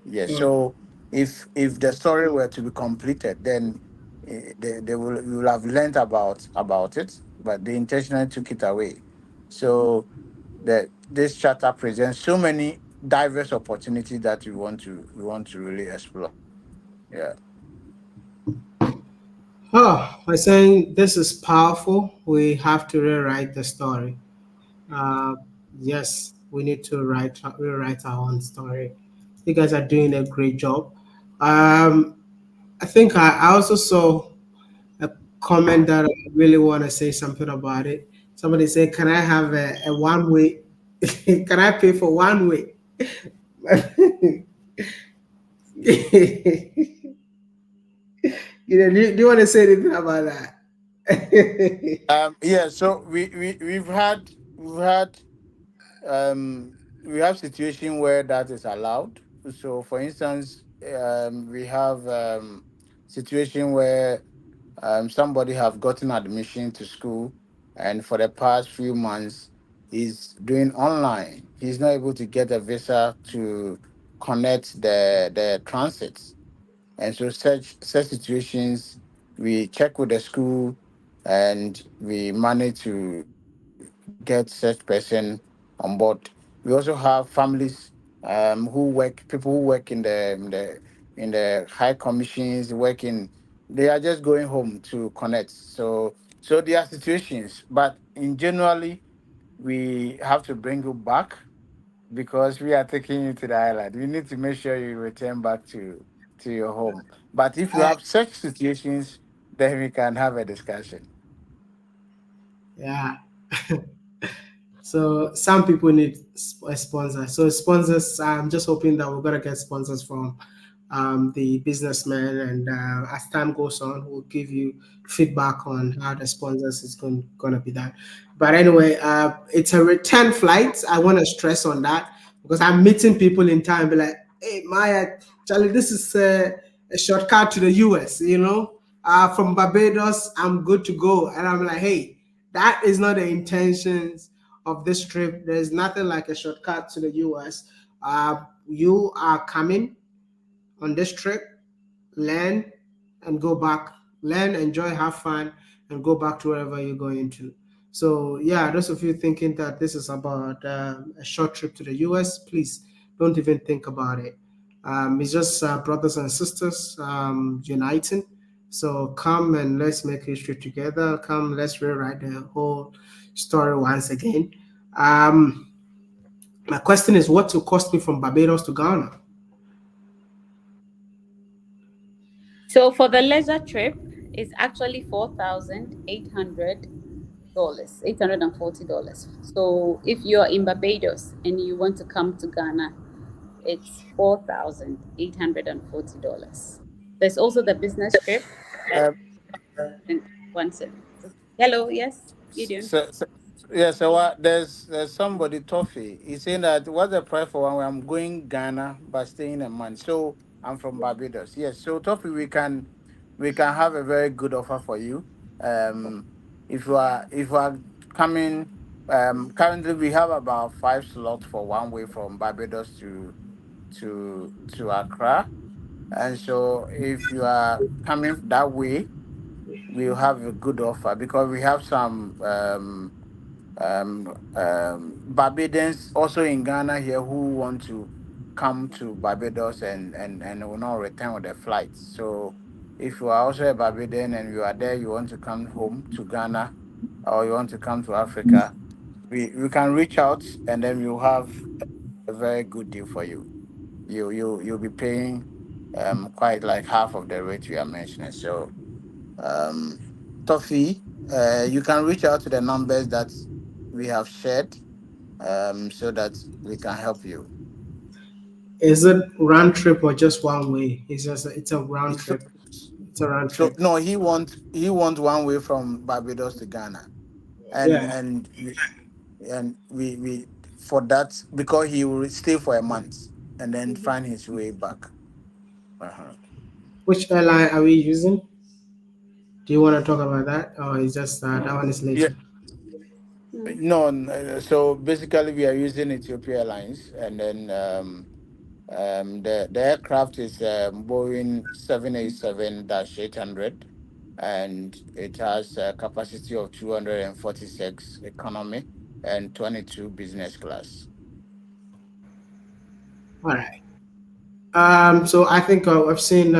Yes.
Mm.
So if the story were to be completed, then they will have learned about it, but they intentionally took it away. So that this charter presents so many diverse opportunities that we want to really explore. Yeah.
Oh, by saying this is powerful, we have to rewrite the story. Uh, yes, we need to rewrite our own story. You guys are doing a great job. Um, I think I also saw a comment that I really want to say something about it. Somebody said, "Can I have a one way? Can I pay for one way?" Do you want to say anything about that?
Yeah, so we've had um we have situation where that is allowed. So for instance, we have situation where somebody have gotten admission to school, and for the past few months he's doing online. He's not able to get a visa to connect the transits. And so such situations, we check with the school and we manage to get such person on board. We also have families who work, people who work in the high commissions, working. They are just going home to connect. So there are situations, but in generally, we have to bring you back because we are taking you to the island. We need to make sure you return back to your home. But if you
Uh,
have such situations, then we can have a discussion.
yeah. So some people need a sponsor. So sponsors, I'm just hoping that we're gonna get sponsors from the businessmen, and as time goes on, we'll give you feedback on how the sponsors is gonna be done. But anyway, it's a return flight. I want to stress on that because I'm meeting people in time. Be like, hey Maya, Charlie, this is a shortcut to the US. From Barbados, I'm good to go, and I'm like, hey, that is not the intentions of this trip. There's nothing like a shortcut to the US. You are coming on this trip, learn and go back, learn, enjoy, have fun, and go back to wherever you're going to. So, yeah, those of you thinking that this is about a short trip to the US, please don't even think about it. It's just brothers and sisters uniting. So, come and let's make history together. Come, let's rewrite the whole story once again. Um, my question is, what will cost me from Barbados to Ghana?
So for the leisure trip, it's actually $4,800, $840. So if you're in Barbados and you want to come to Ghana, it's $4,840. There's also the business trip at
Uh,
170. Hello, yes, Gideon.
so, yeah, so there's somebody, Toffee. He's saying that what's the price for one way? I'm going Ghana but staying a month. So I'm from Barbados. Yes. So Toffee, we can have a very good offer for you. Um, if you are coming, currently we have about 5 slots for one way from Barbados to Accra. And so if you are coming that way, we'll have a good offer because we have some Barbadians also in Ghana here who want to come to Barbados and will not return with the flights. So if you are also a Barbadian and you are there, you want to come home to Ghana or you want to come to Africa, we can reach out and then we'll have a very good deal for you. You'll be paying quite like half of the rate you are mentioning. So um, Toffee, you can reach out to the numbers that we have shared so that we can help you.
Is it round trip or just one way? It's a round
So,
trip. It's a round
so
trip.
no, he wants one way from Barbados to Ghana, and
Yeah.
and we, and we for that because he will stay for a month and then find his way back. Uh-huh.
Which airline are we using? Do you want to talk about that, or is just that one is
Yeah,
later?
no. So basically, we are using Ethiopia Airlines, and then the aircraft is Boeing 787-800, and it has a capacity of 246 economy and 22 business class.
All right. So I think I've seen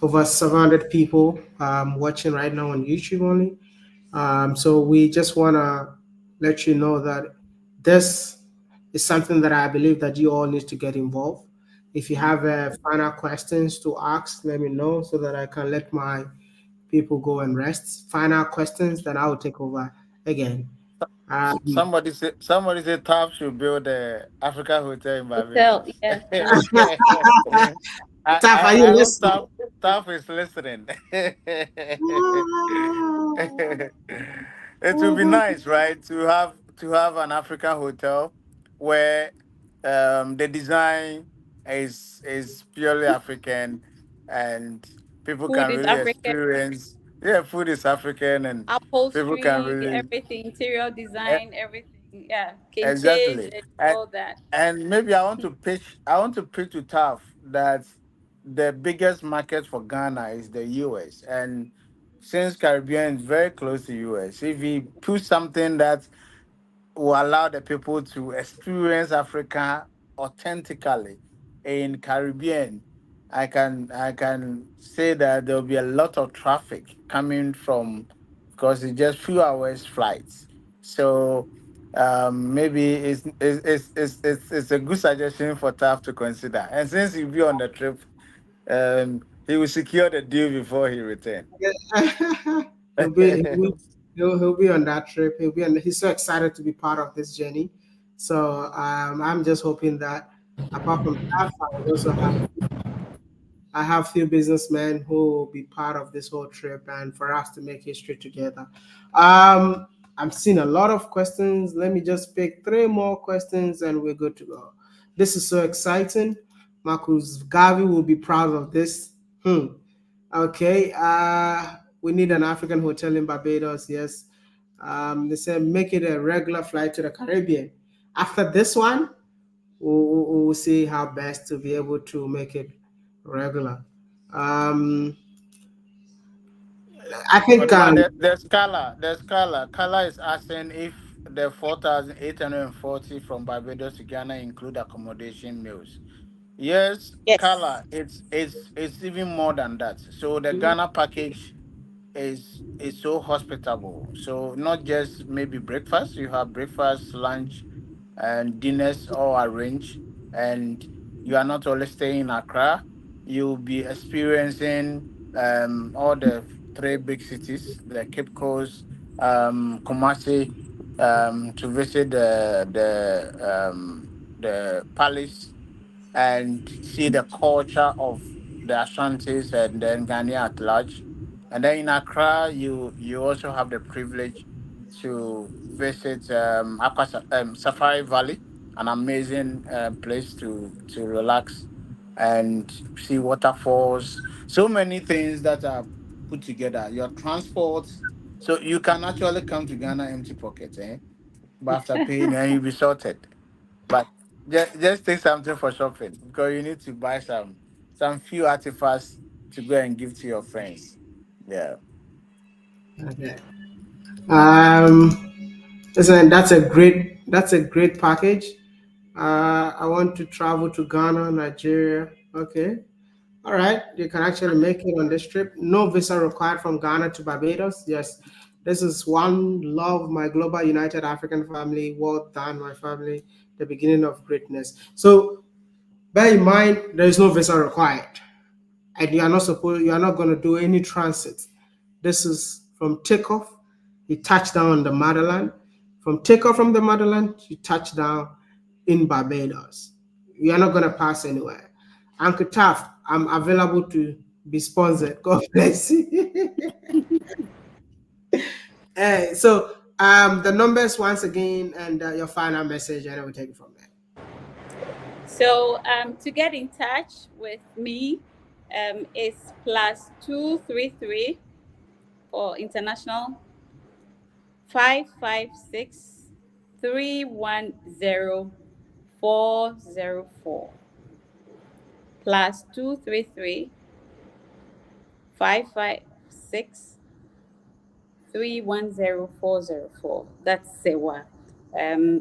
over 700 people watching right now on YouTube only. So we just want to let you know that this is something that I believe that you all need to get involved. If you have final questions to ask, let me know so that I can let my people go and rest. Final questions, then I will take over again. Um,
Somebody said TAP should build a Africa hotel in
Hotel,
Barbados.
yes.
I,
Taf, are you
I hope
listening?
Taff is listening.
Ah,
It would be nice, right, to have an African hotel where the design is purely African, and people
Food
can
is
really
African,
experience. Yeah, food is African, and people can
upholstery,
really
everything, interior design, everything. Yeah, kinches
exactly.
and all that.
And maybe I want to pitch to TAF that the biggest market for Ghana is the US. And since Caribbean is very close to US, if we put something that will allow the people to experience Africa authentically in Caribbean, I can say that there'll be a lot of traffic coming from, because it's just few hours flights. So maybe it's a good suggestion for TAF to consider. And since he'll be on the trip, he will secure the deal before he return.
he'll be he'll be on that trip. He's so excited to be part of this journey. So I'm just hoping that apart from that, I have few businessmen who will be part of this whole trip and for us to make history together. I'm seeing a lot of questions. Let me just pick three more questions and we're good to go. This is so exciting. Marcus Gavi will be proud of this. Okay. We need an African hotel in Barbados. Yes. They said make it a regular flight to the Caribbean. After this one, we'll see how best to be able to make it regular. Um, I think
But the Scala is asking if the 4,840 from Barbados to Ghana include accommodation meals. Yes,
Yes.
Kala, it's even more than that. So the
Mhm.
Ghana package is so hospitable. So not just maybe breakfast, you have breakfast, lunch, and dinners all arranged, and you are not only staying in Accra, you'll be experiencing all the three big cities, the Cape Coast, Kumasi, to visit the palace and see the culture of the Ashantis and then Ghana at large. And then in Accra, you also have the privilege to visit Safari Valley, an amazing place to relax and see waterfalls. So many things that are put together. Your transport, so you can actually come to Ghana empty pockets, eh? But after paying, and you'll be sorted. But just take something for shopping because you need to buy some few artifacts to go and give to your friends. Yeah.
okay. Um, Listen, that's a great package. I want to travel to Ghana, Nigeria. Okay. All right. You can actually make it on this trip. No visa required from Ghana to Barbados. Yes. This is one love, my global united African family. Well done, my family. The beginning of greatness. So bear in mind, there is no visa required. And you are not going to do any transit. This is from takeoff, you touch down on the motherland. From takeoff from the motherland, you touch down in Barbados. You are not going to pass anywhere. Uncle Taft, I'm available to be sponsored. God bless you. The numbers once again and your final message, and I will take it from there.
So to get in touch with me, is +233 for international, 556 310 404. +233 556 310 404. That's Sewa.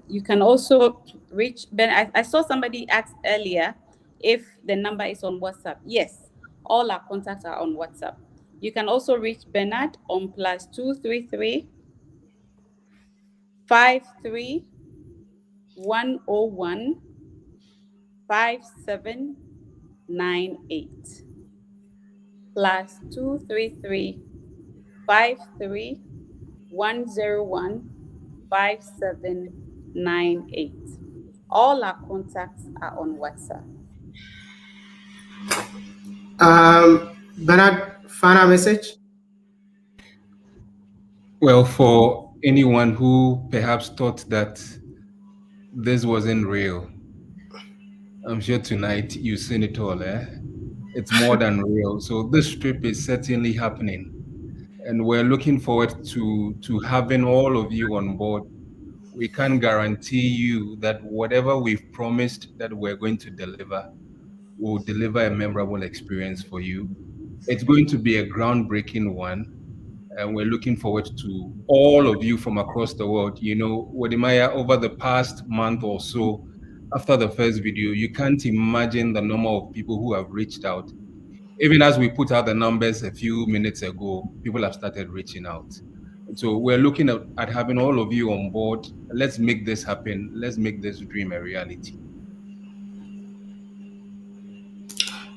You can also reach Ben. I saw somebody ask earlier if the number is on WhatsApp. Yes, all our contacts are on WhatsApp. You can also reach Bernard on +233 53 101 5798. +233 53 101 5798. All our contacts are on WhatsApp.
Bernard, final message.
Well, for anyone who perhaps thought that this wasn't real, I'm sure tonight you've seen it all, eh? It's more than real. So this trip is certainly happening. And we're looking forward to having all of you on board. We can guarantee you that whatever we've promised that we're going to deliver, we'll deliver a memorable experience for you. It's going to be a groundbreaking one, and we're looking forward to all of you from across the world. You know, Wadimaya, over the past month or so, after the first video, you can't imagine the number of people who have reached out. Even as we put out the numbers a few minutes ago, people have started reaching out. So we're looking at having all of you on board. Let's make this happen. Let's make this dream a reality.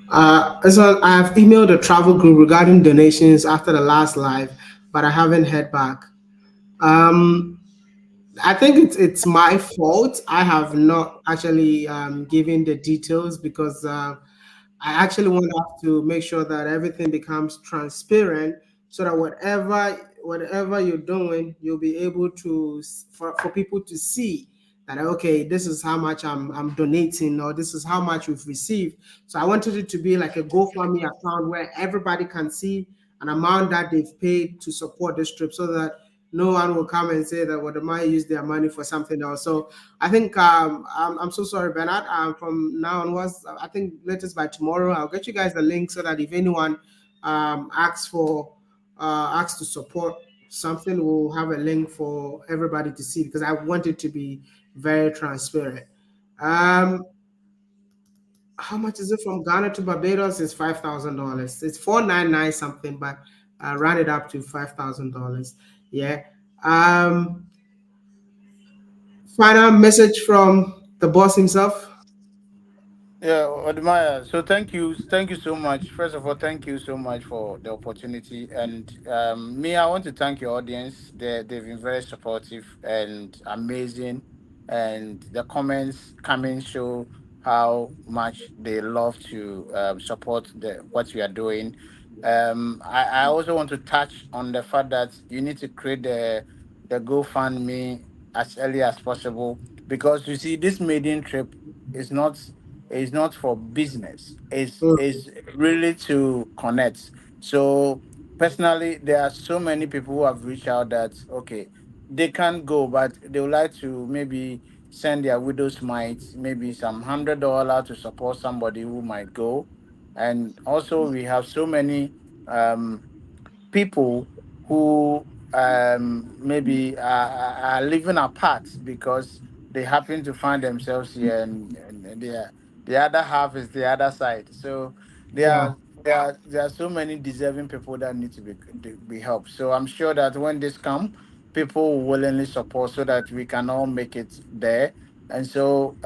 So I've emailed the travel group regarding donations after the last live, but I haven't heard back. Um, I think it's my fault. I have not actually given the details because I actually want us to make sure that everything becomes transparent, so that whatever you're doing, you'll be able to for people to see that okay, this is how much I'm donating, or this is how much we've received. So I wanted it to be like a GoFundMe account where everybody can see an amount that they've paid to support this trip, so that no one will come and say that well, they might use their money for something else. So I think I'm so sorry, Bernard. From now onwards, I think latest by tomorrow, I'll get you guys the link so that if anyone asks for asks to support something, we'll have a link for everybody to see, because I want it to be very transparent. Um, how much is it from Ghana to Barbados? It's $5,000. It's 499 something, but round it up to $5,000. Yeah. Um, Final message from the boss himself.
Yeah, Admire. So thank you so much. First of all, thank you so much for the opportunity. And me, I want to thank your audience. They've been very supportive and amazing. And the comments coming show how much they love to support what we are doing. I also want to touch on the fact that you need to create the GoFundMe as early as possible, because you see this maiden trip is not for business.
Mm.
It's really to connect. So personally, there are so many people who have reached out that okay, they can't go, but they would like to maybe send their widow's mite, maybe some $100 to support somebody who might go. And also we have so many um people who maybe are living apart because they happen to find themselves here, and the other half is the other side. So
Yeah.
there are so many deserving people that need to be helped. So I'm sure that when this come, people will willingly support so that we can all make it there. And so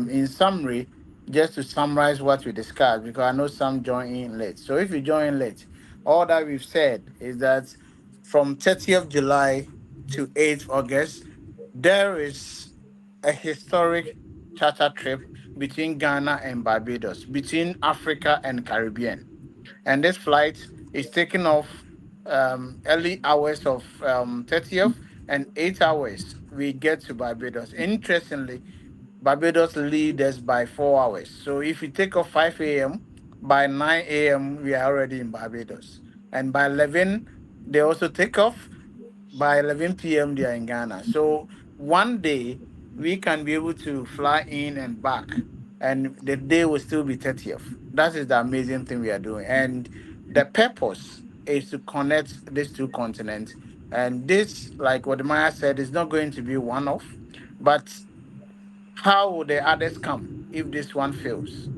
in summary, just to summarize what we discussed, because I know some join in late. So if you join in late, all that we've said is that from 30th July to 8th August, there is a historic charter trip between Ghana and Barbados, between Africa and Caribbean. And this flight is taking off early hours of 30th, and 8 hours we get to Barbados. Interestingly, Barbados lead us by 4 hours. So if you take off 5 a.m., by 9 a.m., we are already in Barbados. And by 11, they also take off. By 11 p.m., they are in Ghana. So one day, we can be able to fly in and back, and the day will still be 30th. That is the amazing thing we are doing. And the purpose is to connect these two continents. And this, like what Maya said, is not going to be one off, but how will the others come if this one fails?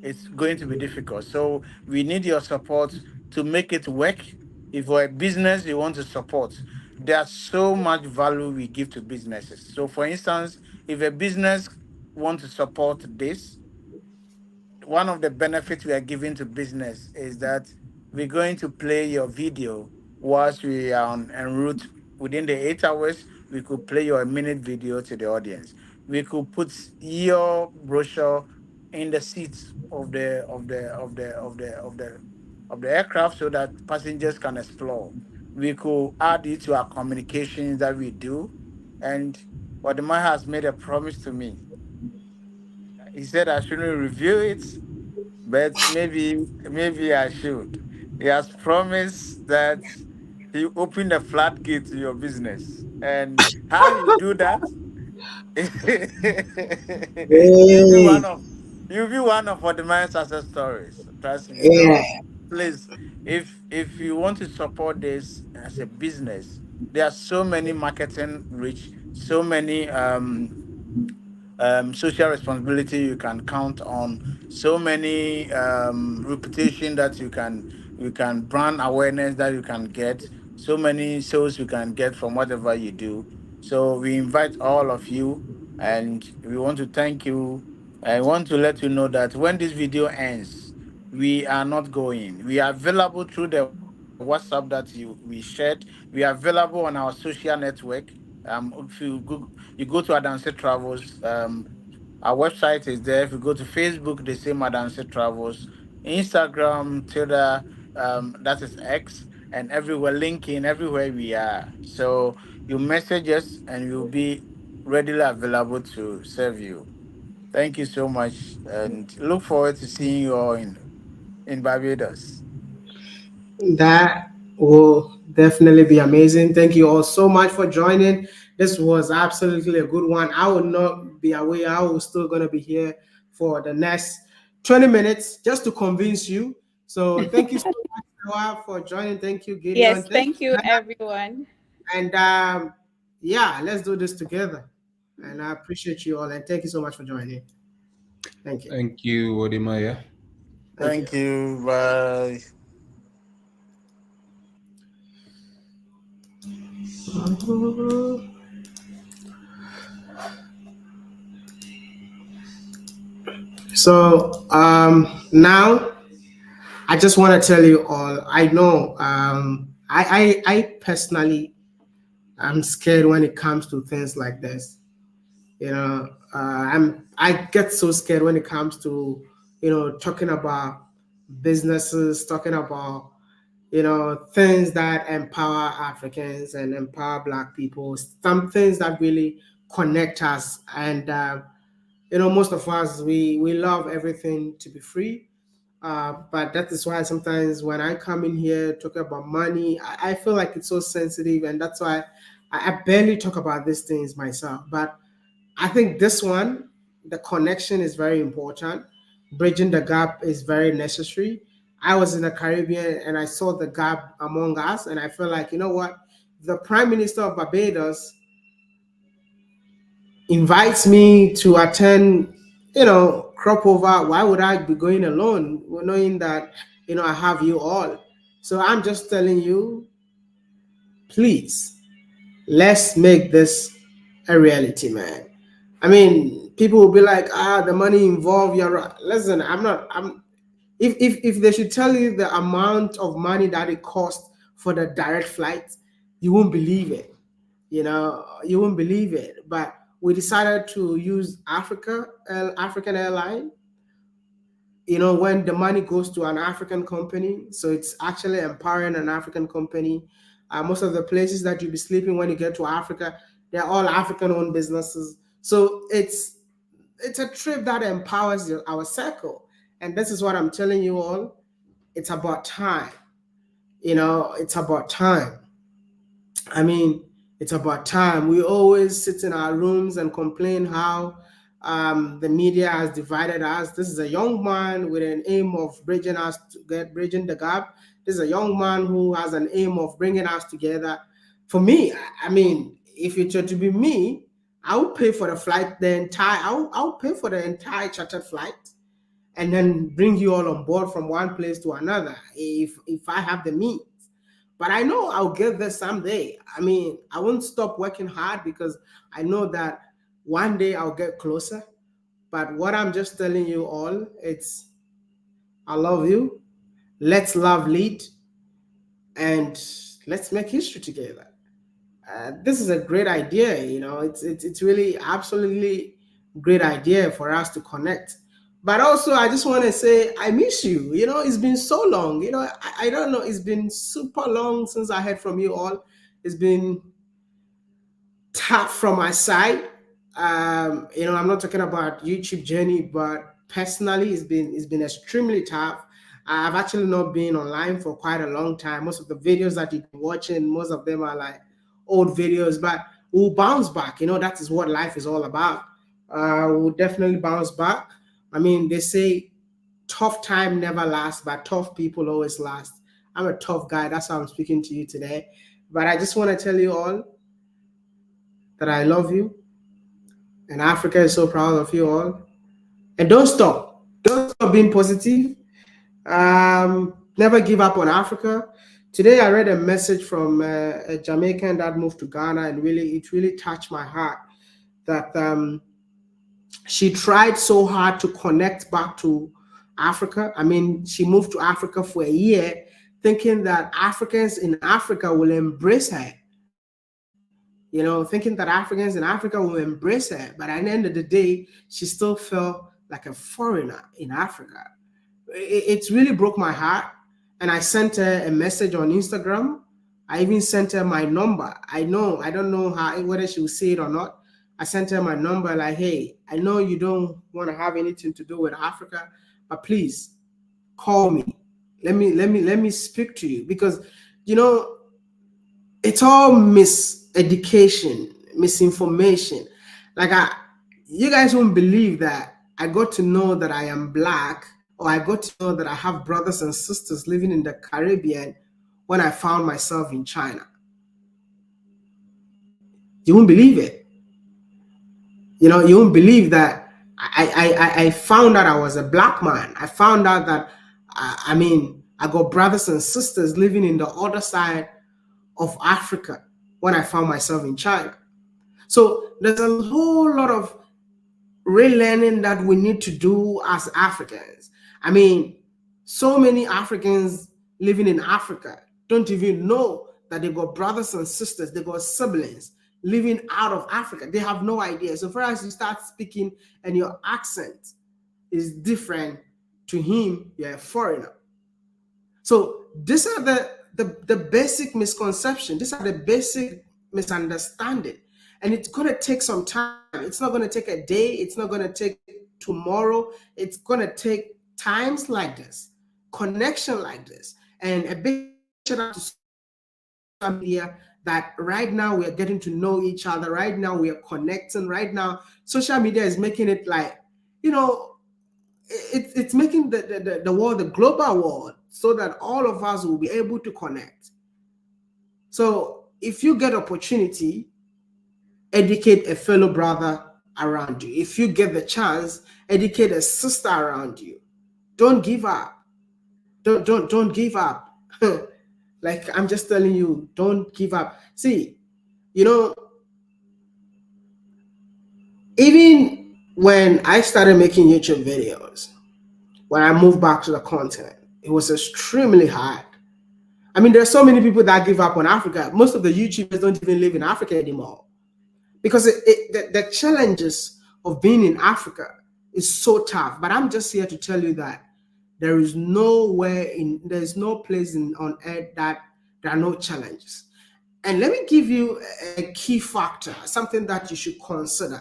It's going to be difficult. So we need your support to make it work. If for a business you want to support, there's so much value we give to businesses. So for instance, if a business want to support this, one of the benefits we are giving to business is that we're going to play your video whilst we are on en route. Within the 8 hours, we could play your minute video to the audience. We could put your brochure in the seats of the of the aircraft so that passengers can explore. We could add it to our communications that we do. And Wadima has made a promise to me. He said I shouldn't review it, but maybe I should. He has promised that he opened a floodgate to your business. And how you do that? you'll be
Hey,
one of you'll be one of Wadima success stories. Trust me.
yeah,
So please, if you want to support this as a business, there are so many marketing reach, so many social responsibility you can count on, so many reputation that you can brand awareness that you can get, so many sales you can get from whatever you do. So we invite all of you, and we want to thank you. I want to let you know that when this video ends, we are not going. We are available through the WhatsApp that we shared. We are available on our social network. If you go to Adanse Travels, our website is there. If you go to Facebook, the same Adanse Travels, Instagram, Twitter, that is X, and everywhere, LinkedIn, everywhere we are. So you message us, and we'll be readily available to serve you. Thank you so much, and look forward to seeing you all in Barbados.
that will definitely be amazing. Thank you all so much for joining. This was absolutely a good one. I will not be away. I will still gonna be here for the next 20 minutes just to convince you. So thank you so much, Noah, for joining. Thank you, Gideon.
Yes,
Thank you,
thank you,
Hannah.
everyone.
And yeah, let's do this together. And I appreciate you all. And thank you so much for joining. Thank you.
Thank you, Wodimaya.
Thank you.
Thank you. Bye.
So now I just want to tell you all. I know I personally I'm scared when it comes to things like this. I get so scared when it comes to talking about businesses, talking about things that empower Africans and empower Black people, some things that really connect us. And most of us we love everything to be free. But that is why sometimes when I come in here talking about money, I feel like it's so sensitive, and that's why I barely talk about these things myself. But I think this one, the connection is very important. Bridging the gap is very necessary. I was in the Caribbean and I saw the gap among us, and I feel like, you know what? The Prime Minister of Barbados invites me to attend, Cropover. Why would I be going alone, knowing that, I have you all? So I'm just telling you, please, let's make this a reality, man. I mean, people will be like, the money involved. You're right. Listen, I'm not. I'm. If they should tell you the amount of money that it costs for the direct flight, you won't believe it. You won't believe it. But we decided to use African Airline. When the money goes to an African company, so it's actually empowering an African company. Most of the places that you'll be sleeping when you get to Africa, they're all African owned businesses. So it's a trip that empowers our circle. And this is what I'm telling you all. It's about time. It's about time. I mean, it's about time. We always sit in our rooms and complain how the media has divided us. This is a young man with an aim of bridging the gap. This is a young man who has an aim of bringing us together. For me, I mean, if it were to be me, I would pay for the flight, I'll pay for the entire chartered flight, and then bring you all on board from one place to another if I have the means. But I know I'll get there someday. I mean, I won't stop working hard because I know that one day I'll get closer. But what I'm just telling you all, it's I love you. Let's love lead, and let's make history together. This is a great idea. It's really absolutely great idea for us to connect. But also, I just want to say I miss you. It's been so long. I don't know. It's been super long since I heard from you all. It's been tough from my side. I'm not talking about YouTube journey, but personally, it's been extremely tough. I've actually not been online for quite a long time. Most of the videos that you've been watching, most of them are like old videos, but we'll bounce back. That is what life is all about. We'll definitely bounce back. I mean, they say tough time never lasts, but tough people always last. I'm a tough guy. That's how I'm speaking to you today. But I just want to tell you all that I love you, and Africa is so proud of you all. And don't stop. Don't stop being positive. Never give up on Africa. Today I read a message from a Jamaican that moved to Ghana, and it really touched my heart. That she tried so hard to connect back to Africa. I mean, she moved to Africa for a year, thinking that Africans in Africa will embrace her. Thinking that Africans in Africa will embrace her. But at the end of the day, she still felt like a foreigner in Africa. It really broke my heart. And I sent her a message on Instagram. I even sent her my number. I don't know whether she will see it or not. I sent her my number, like, hey, I know you don't want to have anything to do with Africa, but please call me. Let me speak to you, because it's all miseducation, misinformation. Like, you guys won't believe that I got to know that I am black, or I got to know that I have brothers and sisters living in the Caribbean when I found myself in China. You won't believe it. You won't believe that I found out I was a black man. I found out that, I got brothers and sisters living in the other side of Africa when I found myself in China. So there's a whole lot of relearning that we need to do as Africans. I mean, so many Africans living in Africa don't even know that they got brothers and sisters, they got siblings living out of Africa. They have no idea. So for us, you start speaking and your accent is different to him, you're a foreigner. So these are the basic misconception. These are the basic misunderstanding. And it's going to take some time. It's not going to take a day. It's not going to take tomorrow. It's going to take times like this, connection like this. And a big shout out to social media, that right now we are getting to know each other. Right now we are connecting. Right now, social media is making it like, it's making the world, the global world, so that all of us will be able to connect. So if you get opportunity, educate a fellow brother around you. If you get the chance, educate a sister around you. Don't give up. Don't give up. Like, I'm just telling you, don't give up. See, even when I started making YouTube videos, when I moved back to the continent, it was extremely hard. I mean, there's so many people that give up on Africa. Most of the YouTubers don't even live in Africa anymore, because the challenges of being in Africa is so tough. But I'm just here to tell you that there's no place on earth that there are no challenges. And let me give you a key factor, something that you should consider.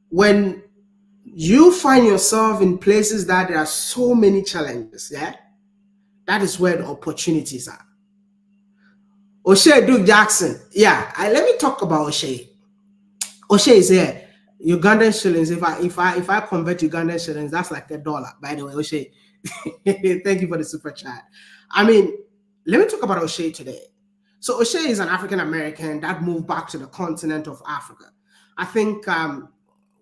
When you find yourself in places that there are so many challenges, that is where the opportunities are. O'Shea Duke Jackson. Yeah, let me talk about O'Shea. O'Shea is here. Ugandan shillings. If I convert Ugandan shillings, that's like $1. By the way, O'Shea, thank you for the super chat. I mean, let me talk about O'Shea today. So O'Shea is an African American that moved back to the continent of Africa. I think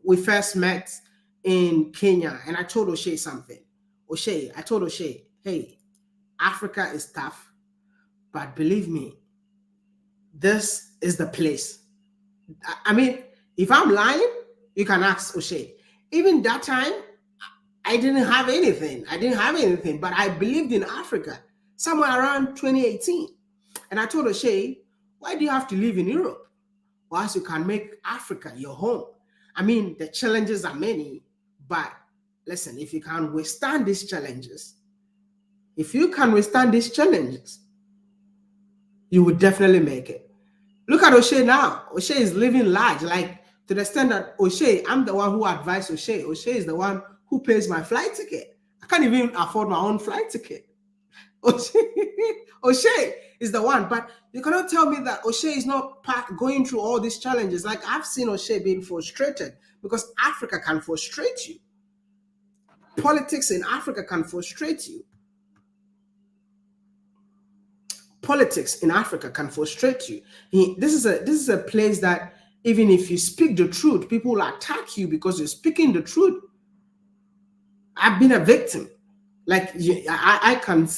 we first met in Kenya, and I told O'Shea something. I told O'Shea, hey, Africa is tough, but believe me, this is the place. I mean, if I'm lying, you can ask O'Shea. Even that time, I didn't have anything, but I believed in Africa somewhere around 2018. And I told O'Shea, why do you have to live in Europe? Whilst you can make Africa your home. I mean, the challenges are many, But listen, if you can withstand these challenges, if you can withstand these challenges, you will definitely make it. Look at O'Shea now. O'Shea is living large, like to the extent that O'Shea, I'm the one who advised O'Shea. O'Shea is the one who pays my flight ticket. I can't even afford my own flight ticket. O'Shea is the one, but you cannot tell me that O'Shea is not going through all these challenges. Like I've seen O'Shea being frustrated because Africa can frustrate you. Politics in Africa can frustrate you. Politics in Africa can frustrate you. This is a place that even if you speak the truth, people will attack you because you're speaking the truth. I've been a victim. Like I can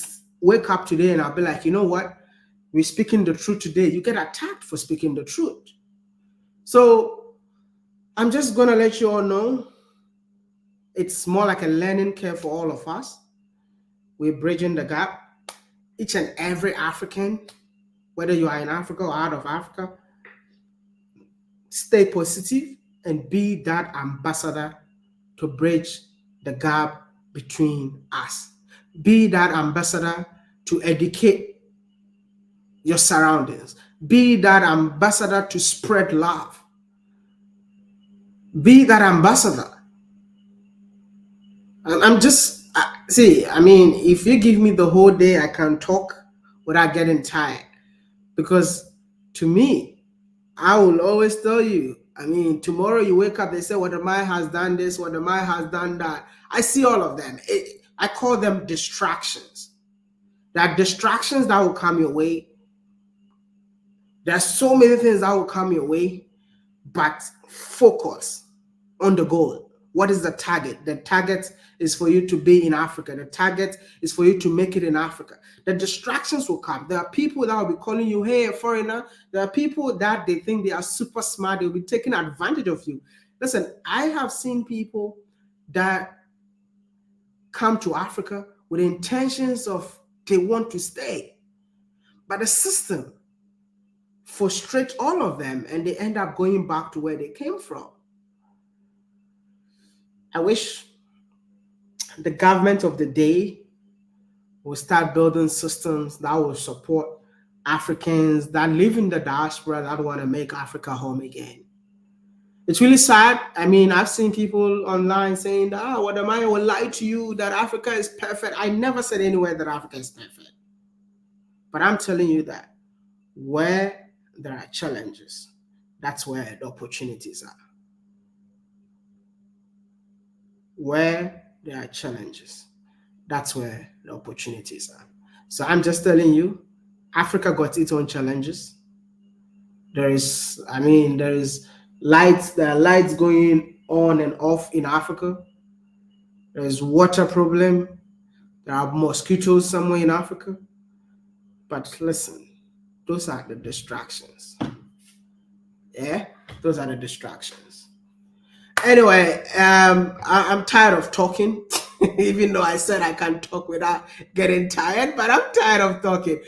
wake up today and I'll be like, you know what? We're speaking the truth today. You get attacked for speaking the truth. So I'm just gonna let you all know it's more like a learning curve for all of us. We're bridging the gap. Each and every African, whether you are in Africa or out of Africa, stay positive and be that ambassador to bridge the gap between us. Be that ambassador to educate your surroundings. Be that ambassador to spread love. Be that ambassador. I'm just, see, I mean, if you give me the whole day, I can talk without getting tired. Because to me, I will always tell you, I mean, tomorrow you wake up, they say, Wadamai has done this, Wadamai has done that. I see all of them. I call them distractions. There are distractions that will come your way. There are so many things that will come your way, but focus on the goal. What is the target? The target is for you to be in Africa. The target is for you to make it in Africa. The distractions will come. There are people that will be calling you, hey, foreigner. There are people that they think they are super smart. They'll be taking advantage of you. Listen, I have seen people that come to Africa with intentions of they want to stay. But the system frustrates all of them and they end up going back to where they came from. I wish the government of the day will start building systems that will support Africans that live in the diaspora that want to make Africa home again. It's really sad. I mean, I've seen people online saying, Wadamaya will lie to you that Africa is perfect. I never said anywhere that Africa is perfect. But I'm telling you that where there are challenges, that's where the opportunities are. Where there are challenges, that's where the opportunities are. So I'm just telling you, Africa got its own challenges. There is lights, there are lights going on and off in Africa. There is water problem. There are mosquitoes somewhere in Africa. But listen, those are the distractions. Yeah, those are the distractions. Anyway, I'm tired of talking, even though I said I can talk without getting tired, but I'm tired of talking.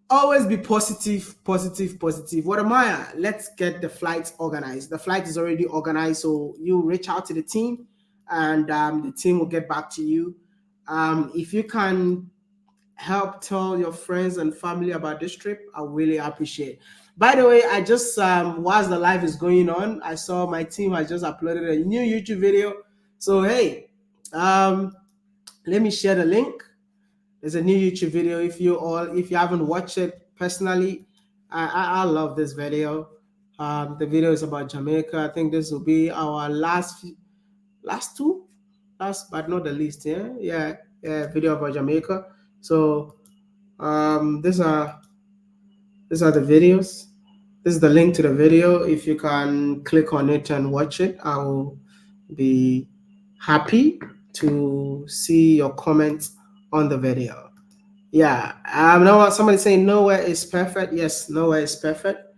Always be positive, positive, positive. Wadamaya, let's get the flights organized. The flight is already organized, so you reach out to the team, and the team will get back to you. If you can help tell your friends and family about this trip, I really appreciate it. By the way, I just whilst the live is going on, I saw my team has just uploaded a new YouTube video. So hey, let me share the link. There's a new YouTube video. If you haven't watched it personally, I love this video. The video is about Jamaica. I think this will be our last but not the least. Yeah, video about Jamaica. So these are the videos. This is the link to the video. If you can click on it and watch it, I will be happy to see your comments on the video. Yeah, now somebody saying nowhere is perfect. Yes, nowhere is perfect.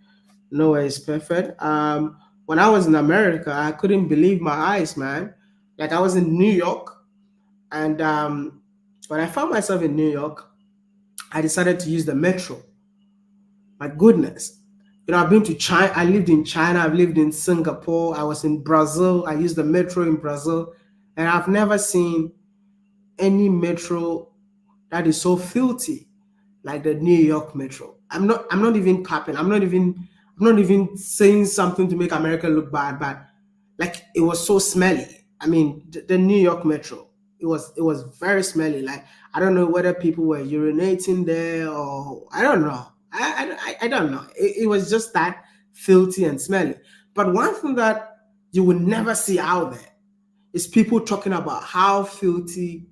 Nowhere is perfect. When I was in America, I couldn't believe my eyes, man. Like I was in New York, and when I found myself in New York, I decided to use the metro. My goodness, I've been to China. I lived in China. I've lived in Singapore. I was in Brazil. I used the metro in Brazil, and I've never seen any metro that is so filthy like the New York metro. I'm not even capping. I'm not even saying something to make America look bad, but like it was so smelly. I mean, the New York metro, it was very smelly. Like I don't know whether people were urinating there or I don't know. I don't know. It was just that filthy and smelly. But one thing that you would never see out there is people talking about how filthy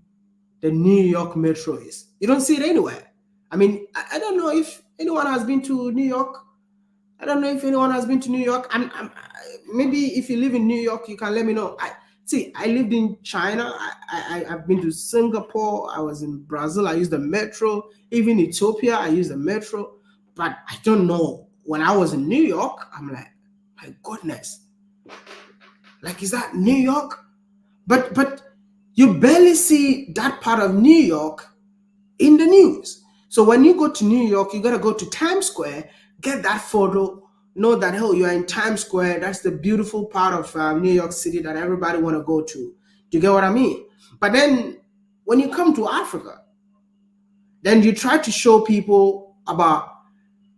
the New York metro is. You don't see it anywhere. I mean, I don't know if anyone has been to New York. I don't know if anyone has been to New York. Maybe if you live in New York, you can let me know. I lived in China. I've been to Singapore. I was in Brazil. I used the metro. Even Ethiopia, I used the metro. But I don't know. When I was in New York, I'm like, my goodness, like is that New York? But you barely see that part of New York in the news. So when you go to New York, you gotta go to Times Square, get that photo, know that oh, you are in Times Square. That's the beautiful part of New York City that everybody want to go to. Do you get what I mean? But then when you come to Africa, then you try to show people about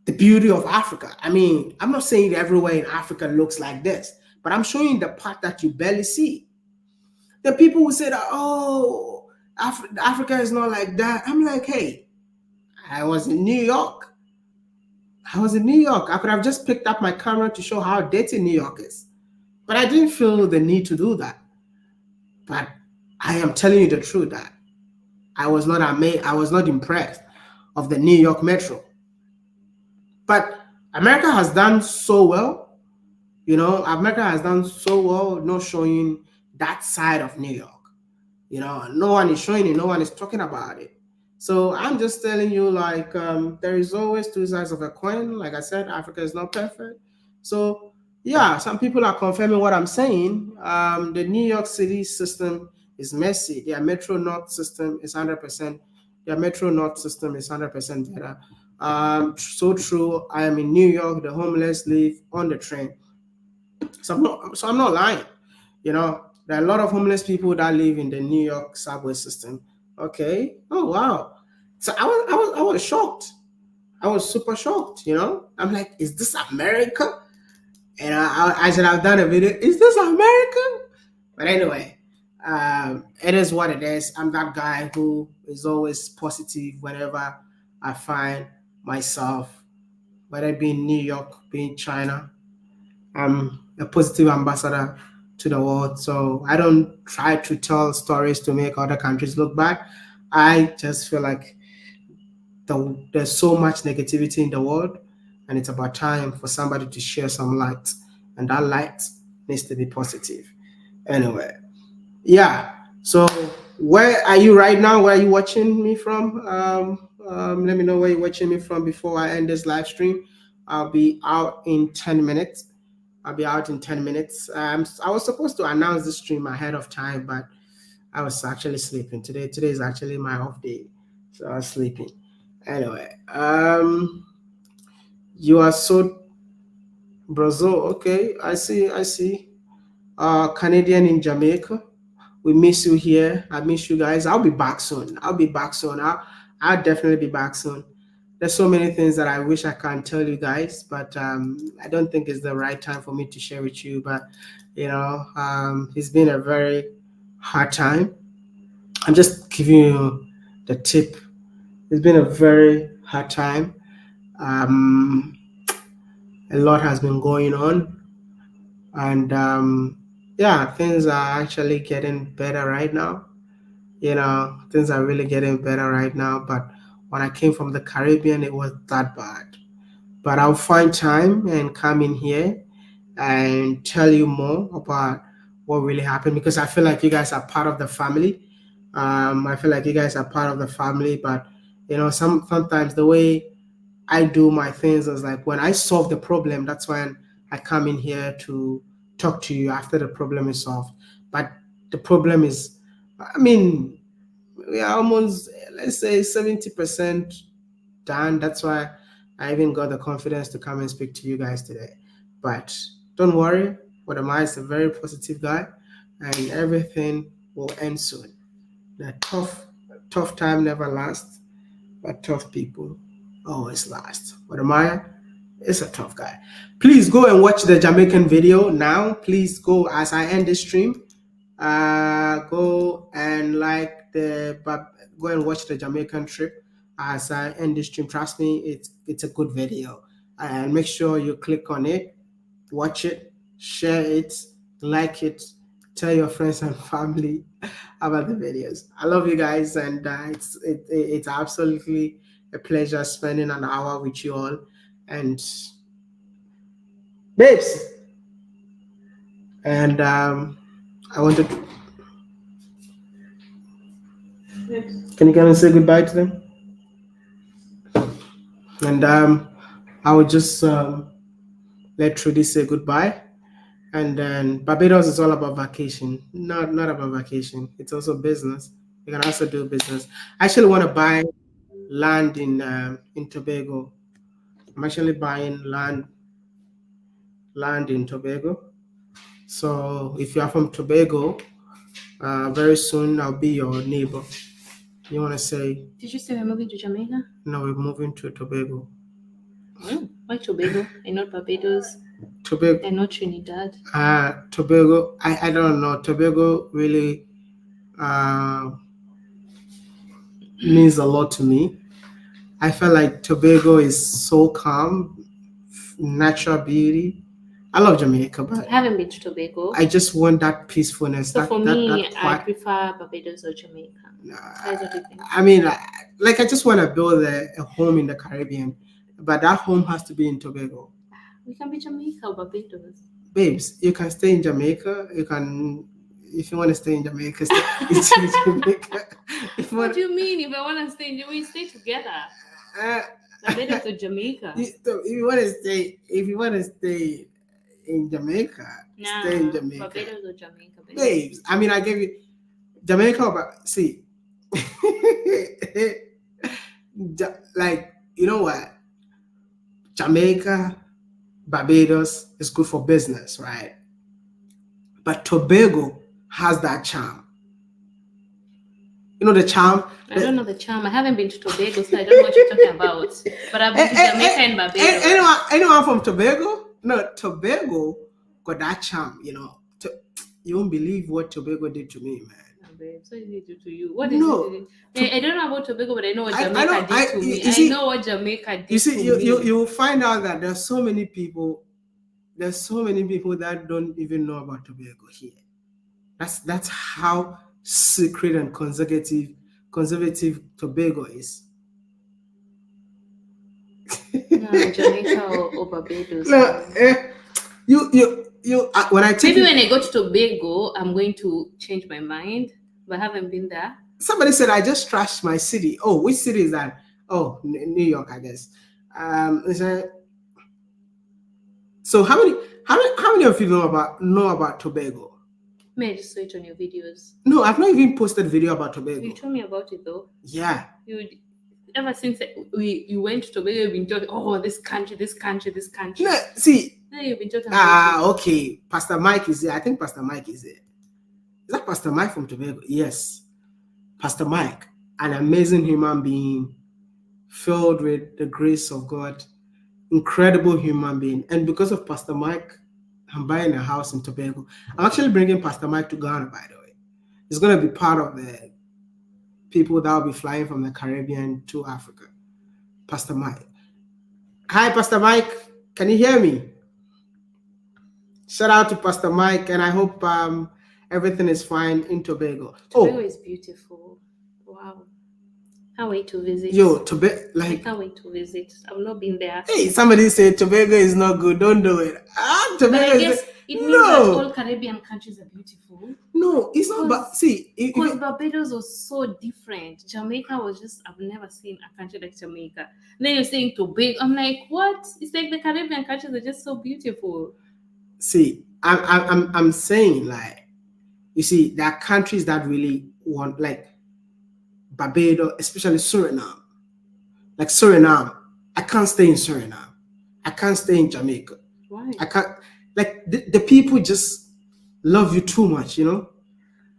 the beauty of Africa. I mean, I'm not saying everywhere in Africa looks like this, but I'm showing the part that you barely see. The people who say that, oh, Africa is not like that. I'm like, hey, I was in New York. I was in New York. I could have just picked up my camera to show how dirty New York is. But I didn't feel the need to do that. But I am telling you the truth that I was not amazed, I was not impressed of the New York metro. But America has done so well, America has done so well not showing that side of New York. No one is showing it, no one is talking about it. So I'm just telling you, like, there is always two sides of a coin. Like I said, Africa is not perfect. So yeah, some people are confirming what I'm saying. The New York City system is messy. Their Metro North system is 100%. Their Metro North system is 100% better. So true. I am in New York. The homeless live on the train. So I'm not lying. There are a lot of homeless people that live in the New York subway system. Okay. Oh wow. So I was shocked. I was super shocked. I'm like, is this America? And I should have done a video. Is this America? But anyway, it is what it is. I'm that guy who is always positive whenever I find myself, whether it be in New York, be in China. I'm a positive ambassador to the world. So I don't try to tell stories to make other countries look bad. I just feel like there's so much negativity in the world, and it's about time for somebody to share some light, and that light needs to be positive. Anyway, yeah. So where are you right now? Where are you watching me from? Let me know where you're watching me from before I end this live stream. I'll be out in 10 minutes. I'll be out in 10 minutes. I was supposed to announce this stream ahead of time, but I was actually sleeping. Today is actually my off day. So I was sleeping. Anyway, you are so Brazil. Okay, I see. Canadian in Jamaica. We miss you here. I miss you guys. I'll be back soon. I'll definitely be back soon. There's so many things that I wish I can tell you guys, but I don't think it's the right time for me to share with you. But it's been a very hard time. I'm just giving you the tip. It's been a very hard time. Um, a lot has been going on, and yeah, things are actually getting better right now. Things are really getting better right now. But when I came from the Caribbean, it was that bad. But I'll find time and come in here and tell you more about what really happened, because I feel like you guys are part of the family. I feel like you guys are part of the family, but sometimes the way I do my things is like when I solve the problem, that's when I come in here to talk to you after the problem is solved. But the problem is, I mean, we are almost, let's say, 70% done. That's why I even got the confidence to come and speak to you guys today. But don't worry, Wadamai is a very positive guy, and everything will end soon. The tough time never lasts, but tough people always last. Wadamaya is a tough guy. Please go and watch the Jamaican video now. Please go as I end this stream. Go and go and watch the Jamaican trip as I end this stream. Trust me, it's a good video. And make sure you click on it, watch it, share it, like it, tell your friends and family about the videos. I love you guys, and it's absolutely a pleasure spending an hour with you all. And babes, and I wanted. Can you come and say goodbye to them? And I would just let Trudy say goodbye. And then Barbados is all about vacation, not about vacation. It's also business. You can also do business. I actually want to buy land in Tobago. I'm actually buying land in Tobago. So if you are from Tobago, very soon I'll be your neighbor. You want to say?
Did you say we're moving to Jamaica?
No, we're moving to Tobago.
Why Tobago and not Barbados?
Tobago
and not Trinidad?
Tobago, I don't know. Tobago really means a lot to me. I feel like Tobago is so calm, natural beauty. I love Jamaica, but
I haven't been to Tobago.
I just want that peacefulness.
So
that,
for
that,
me,
that
I prefer Barbados or Jamaica. What do you think?
I mean, I just want to build a home in the Caribbean, but that home has to be in Tobago.
We can be Jamaica or Barbados.
Babes, you can stay in Jamaica. You can, if you want to stay in Jamaica, stay in Jamaica.
What do you mean? If I want to stay in Jamaica, we stay together. Barbados or Jamaica.
If you want to stay in Jamaica, stay in Jamaica.
Barbados or Jamaica,
babes. I mean, I gave you Jamaica, but see, like, you know what? Jamaica, Barbados is good for business, right? But Tobago has that charm. You know the charm?
I don't know the charm. I haven't been to Tobago, so I don't know what you're talking about. But I've been to Jamaica and Barbados.
Anyone from Tobago? No, Tobago got that charm, you know. You won't believe what Tobago did to me, man.
So did it do to you? What did it do? I don't know about Tobago, but I know what Jamaica did to me.
I
know what Jamaica did
to me. You see, you will find out that there's so many people that don't even know about Tobago here. That's how secret and conservative Tobago is.
No, Jamaica or Barbados.
When I take
maybe when I go to Tobago, I'm going to change my mind, but I haven't been there.
Somebody said I just trashed my city. Oh, which city is that? Oh, New York, I guess. So how many of you know about Tobago?
May I just saw it on your videos?
No, I've not even posted video about Tobago.
You told me about it though.
Yeah.
Ever since you went to Tobago, you've been talking, oh, this country.
No, see.
Now you've been talking about
okay. Pastor Mike is there. I think Pastor Mike is there. Is that Pastor Mike from Tobago? Yes. Pastor Mike, an amazing human being, filled with the grace of God, incredible human being. And because of Pastor Mike, I'm buying a house in Tobago. I'm actually bringing Pastor Mike to Ghana, by the way. He's going to be part of the people that will be flying from the Caribbean to Africa. Pastor Mike. Hi, Pastor Mike. Can you hear me? Shout out to Pastor Mike, and I hope everything is fine in Tobago.
Tobago is beautiful. Wow. Can't wait to visit.
I
can't wait to visit. I've not been there.
Hey, somebody said Tobago is not good. Don't do it. Tobago
but I guess it means that all Caribbean countries are beautiful.
No, it's not. But see,
because Barbados was so different. Jamaica was just, I've never seen a country like Jamaica. And then you're saying Tobago. I'm like, what? It's like the Caribbean countries are just so beautiful. See,
I'm saying, like, you see, there are countries that really want, like Barbados, especially Suriname. Like Suriname, I can't stay in Suriname. I can't stay in Jamaica.
Why?
I can't, like, the people just love you too much, you know?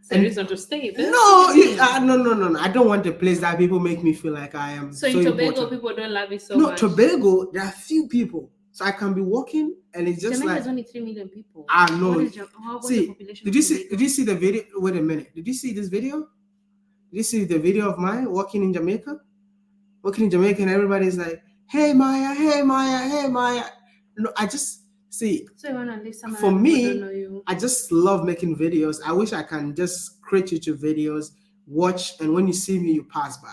It's a reason to stay. But
No, no. I don't want a place that people make me feel like I am
So
so
in Tobago,
important.
people don't love you so
No,
much.
Tobago, there are few people. So I can be walking and it's just
Jamaica
like,
is only 3 million people.
no.
What's the
See,
population
did
of
you see?
Tobago?
Did you see the video? Wait a minute. Did you see this video? Did you see the video of mine walking in Jamaica? Walking in Jamaica, and everybody's like, "Hey Maya, hey Maya, hey Maya." No, I just see.
So you wanna live somewhere
For
where people don't
me,
know you?
I just love making videos. I wish I can just create YouTube videos, watch, and when you see me, you pass by.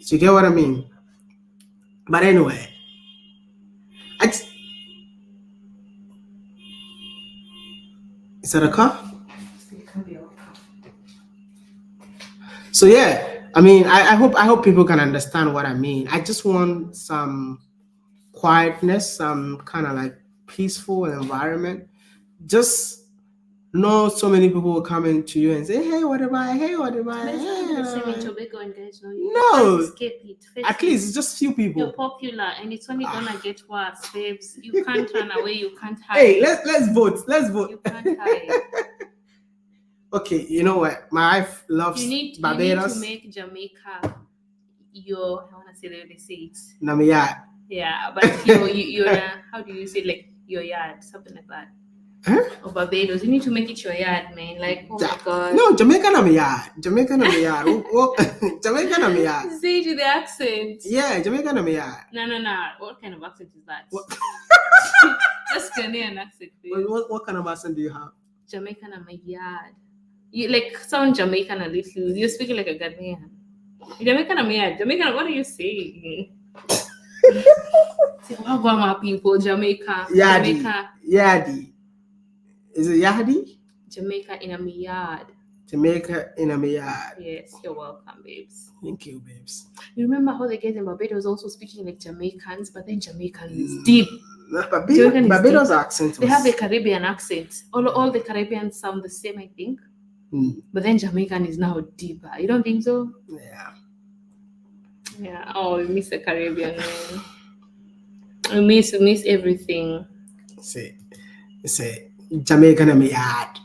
So you get what I mean? But anyway, is that a car? So yeah, I mean, I hope people can understand what I mean. I just want some quietness, some kind of like peaceful environment. Just not so many people will come into you and say, "Hey, what am I? Hey, what am I?"
But it's not
Hey,
the same in Tobago and guys know you.
No.
You can't escape it. Face
At
it.
least it's just few
You're
people.
popular and it's only gonna get worse, babes. You can't run away, you can't hide.
Hey, let's vote. Let's vote.
You can't hide.
Okay, you know what? My wife loves
You need
Barbados.
to make Jamaica your, I wanna say the way they say it.
Namiyat.
Yeah, but you're how do you say, like, your yard, something like that.
Huh?
Or Barbados. You need to make it your yard, man. Like, oh my god.
No, Jamaica Namiyat. Jamaica Namiyat. Jamaica Namiyat.
Say it with the accent.
Yeah, Jamaica Namiyat.
No. What kind of accent is that?
What?
Just Ghanaian accent. Please.
What kind of accent do you have?
Jamaican and my yard. You like sound Jamaican a little. You're speaking like a Ghanaian. Jamaican and my yard. Jamaican, what are you saying? Wagwama people, Jamaica.
Yadi.
Jamaica.
Yadi. Is it Yadi?
Jamaica in a yard.
Jamaica in a yard.
Yes, you're welcome, babes.
Thank you, babes.
You remember how the guys in Barbados also speaking like Jamaicans, but then Jamaican is deep.
Barbados accent.
They have a Caribbean accent. All the Caribbeans sound the same, I think. But then Jamaican is now deeper. You don't think so?
Yeah.
Yeah. Oh, we miss the Caribbean, man. We miss everything.
Say Jamaica in a yard.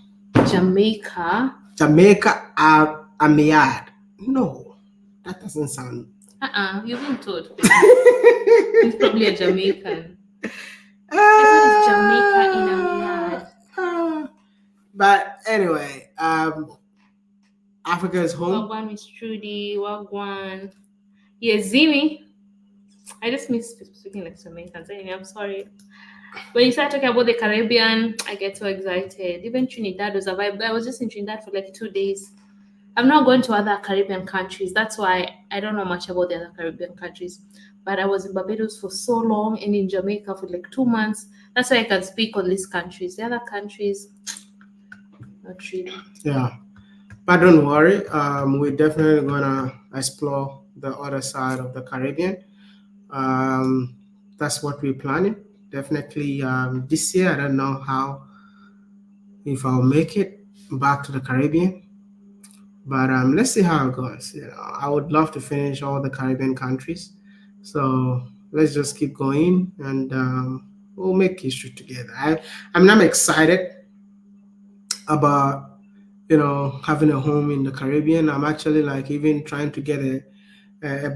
Jamaica.
Jamaica a yard. No, that doesn't sound.
You've been told. He's probably a Jamaican. It's Jamaica in a yard.
But anyway, Africa is home.
Wagwan Miss Trudy, Wagwan. Yeah, Zimi. I just miss speaking like Jamaicans. Anyway, I'm sorry. When you start talking about the Caribbean, I get so excited. Even Trinidad was a vibe. I was just in Trinidad for like 2 days. I'm not going to other Caribbean countries. That's why I don't know much about the other Caribbean countries. But I was in Barbados for so long and in Jamaica for like 2 months. That's why I can speak on these countries. The other countries, not really.
Yeah. But don't worry. We're definitely gonna explore the other side of the Caribbean. That's what we're planning. Definitely this year. I don't know if I'll make it back to the Caribbean. But let's see how it goes. You know, I would love to finish all the Caribbean countries. So let's just keep going, and we'll make history together. I'm excited about having a home in the Caribbean. I'm actually like even trying to get a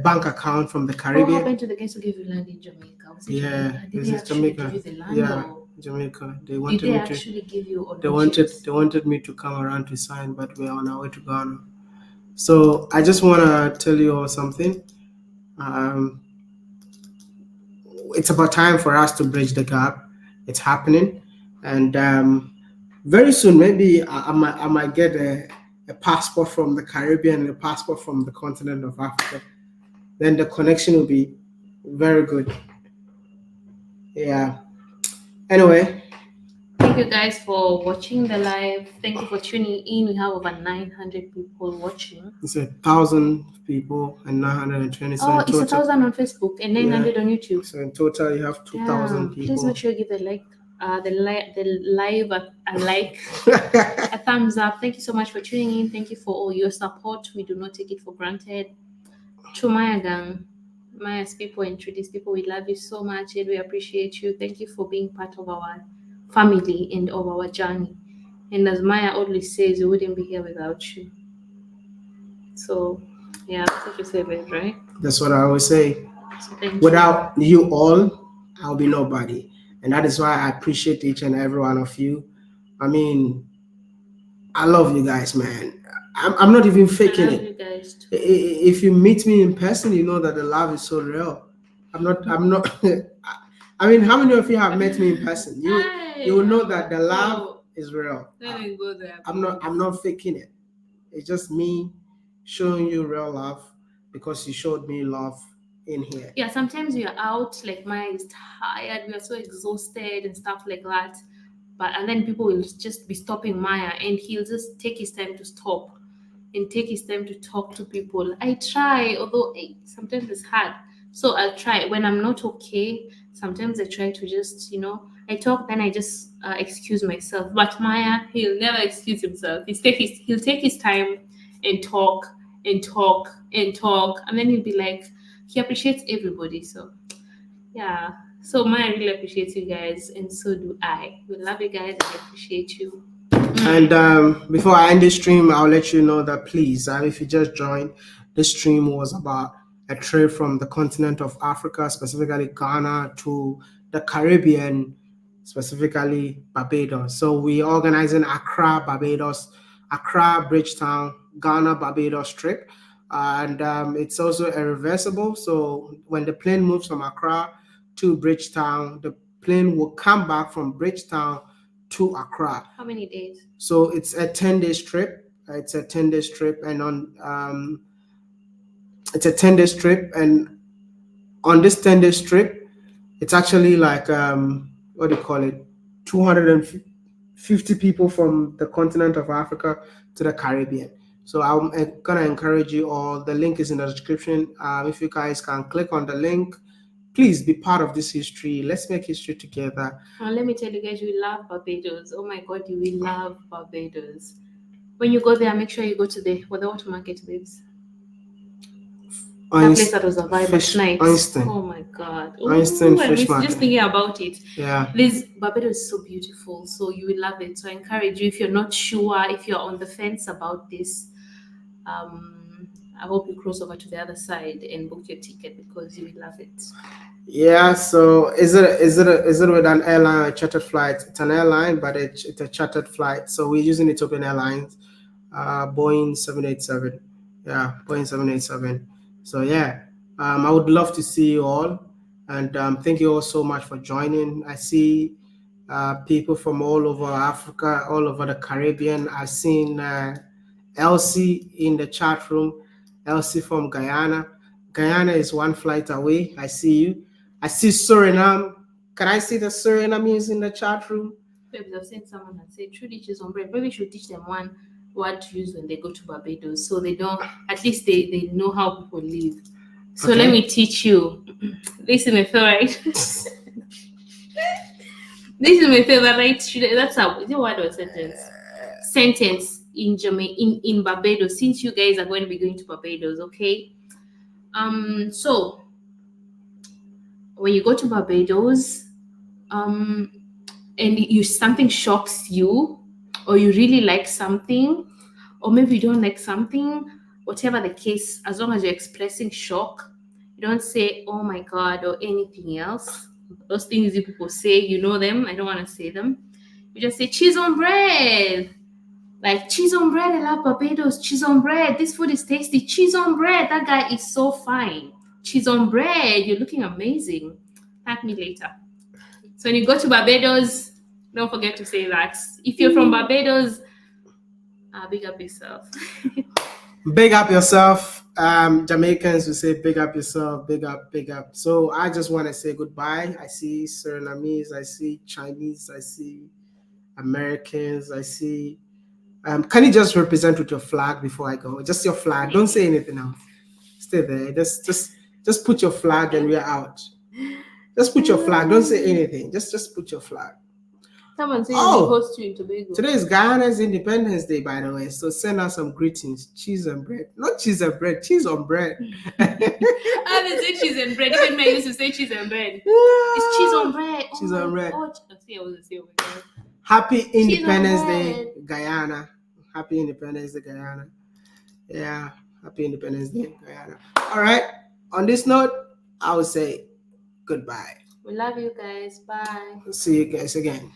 bank account from the Caribbean.
What happened to the guys who gave you land in Jamaica? Did they actually give you the land?
Yeah,
or
Jamaica. They
did they actually give you?
They wanted me to come around to sign, but we're on our way to Ghana. So I just want to tell you all something. It's about time for us to bridge the gap. It's happening, and very soon maybe I might get a passport from the Caribbean and a passport from the continent of Africa. Then the connection will be very good. Yeah. Anyway.
Thank you guys for watching the live. Thank you for tuning in. We have over 900 people watching.
It's 1,000 people and 920.
So it's 1,000 on Facebook and 900 on YouTube.
So in total, you have 2,000 people.
Please make sure you give the live a like, a thumbs up. Thank you so much for tuning in. Thank you for all your support. We do not take it for granted. To Maya gang, Maya's people and Trudy's people, we love you so much and we appreciate you. Thank you for being part of our family and of our journey. And as Maya always says, we wouldn't be here without you. So, yeah, that's what you say, babe, right?
That's what I always say.
So, thank you.
Without you all, I'll be nobody. And that is why I appreciate each and every one of you. I mean, I love you guys, man. I'm not even
I
faking
love
it.
you guys too.
If you meet me in person, you know that the love is so real. I'm not I mean, how many of you have met me in person? You will know that the love is real.
Let me go there.
I'm not faking it. It's just me showing you real love because you showed me love in here.
Yeah, sometimes we are out, like Maya is tired, we are so exhausted and stuff like that. But and then people will just be stopping Maya and he'll just take his time to stop and take his time to talk to people. I try, although sometimes it's hard. So I'll try. When I'm not okay, sometimes I try to just, I talk, then I just excuse myself. But Maya, he'll never excuse himself. He'll take his time and talk and talk and talk. And then he'll be like, he appreciates everybody. So, yeah. So Maya really appreciates you guys, and so do I. We love you guys and I appreciate you.
And before I end the stream, I'll let you know that please, if you just joined, this stream was about a trip from the continent of Africa, specifically Ghana, to the Caribbean, specifically Barbados. So we organizing Accra, Barbados, Accra, Bridgetown, Ghana, Barbados trip. And it's also a reversible. So when the plane moves from Accra to Bridgetown, the plane will come back from Bridgetown to Accra.
How many days?
So it's a 10-day trip. It's a 10-day trip, and it's a 10-day trip, and on this 10-day trip, it's actually like what do you call it? 250 people from the continent of Africa to the Caribbean. So I'm gonna encourage you all. The link is in the description. If you guys can click on the link, please be part of this history. Let's make history together.
Let me tell you guys, we love Barbados. Oh my God, you will love Barbados. When you go there, make sure you go to the water market, babes. That place that was a vibe at night.
Einstein.
Oh my God.
Einstein
I
fish
was
market.
just thinking about it.
Yeah.
Barbados is so beautiful, so you will love it. So I encourage you, if you're not sure, if you're on the fence about this, I hope you cross over to the other side and book your ticket because you will love it.
Yeah, so is it with an airline or a chartered flight? It's an airline, but it's a chartered flight. So we're using Ethiopian Airlines, Boeing 787. Yeah, Boeing 787. So yeah, I would love to see you all, and thank you all so much for joining. I see people from all over Africa, all over the Caribbean. I've seen Elsie in the chat room, Elsie from Guyana. Guyana is one flight away. I see you. I see Suriname. Can I see the Surinamese in the chat room?
Babes, I've seen someone that said Trudy cheese on bread. Maybe we should teach them one word to use when they go to Barbados, so they don't. At least they know how people live. So
Okay.
let me teach you. This is my favorite. This is my favorite. That's a is it a word or a sentence? Sentence in in Barbados. Since you guys are going to be going to Barbados, okay? So when you go to Barbados, and something shocks you, or you really like something, or maybe you don't like something, whatever the case, as long as you're expressing shock, you don't say "oh my God" or anything else. Those things you people say, you know them. I don't want to say them. You just say cheese on bread. Like cheese on bread, I love Barbados. Cheese on bread, this food is tasty. Cheese on bread, that guy is so fine. Cheese on bread, you're looking amazing. Thank me later. So when you go to Barbados, don't forget to say that. If you're from Barbados, big up yourself.
Big up yourself. Jamaicans will say big up yourself, big up, big up. So I just want to say goodbye. I see Surinamese, I see Chinese, I see Americans, I see. Can you just represent with your flag before I go? Just your flag. Don't say anything else. Stay there. Just put your flag and we're out. Just put your flag. Don't say anything. Just put your flag.
Someone says
Oh.
we host you in Tobago.
Today is Guyana's Independence Day, by the way. So send us some greetings. Cheese and bread. Not cheese and bread, cheese on bread.
I haven't said cheese and bread. Even men used to say cheese and bread. It's cheese on bread.
Cheese on bread.
Oh, see, I was a say, oh my God.
Happy Independence
on
Day, Guyana. Happy Independence Day, Guyana. Yeah, happy Independence Day, Guyana. All right. On this note, I would say goodbye.
We love you guys. Bye.
See you guys again.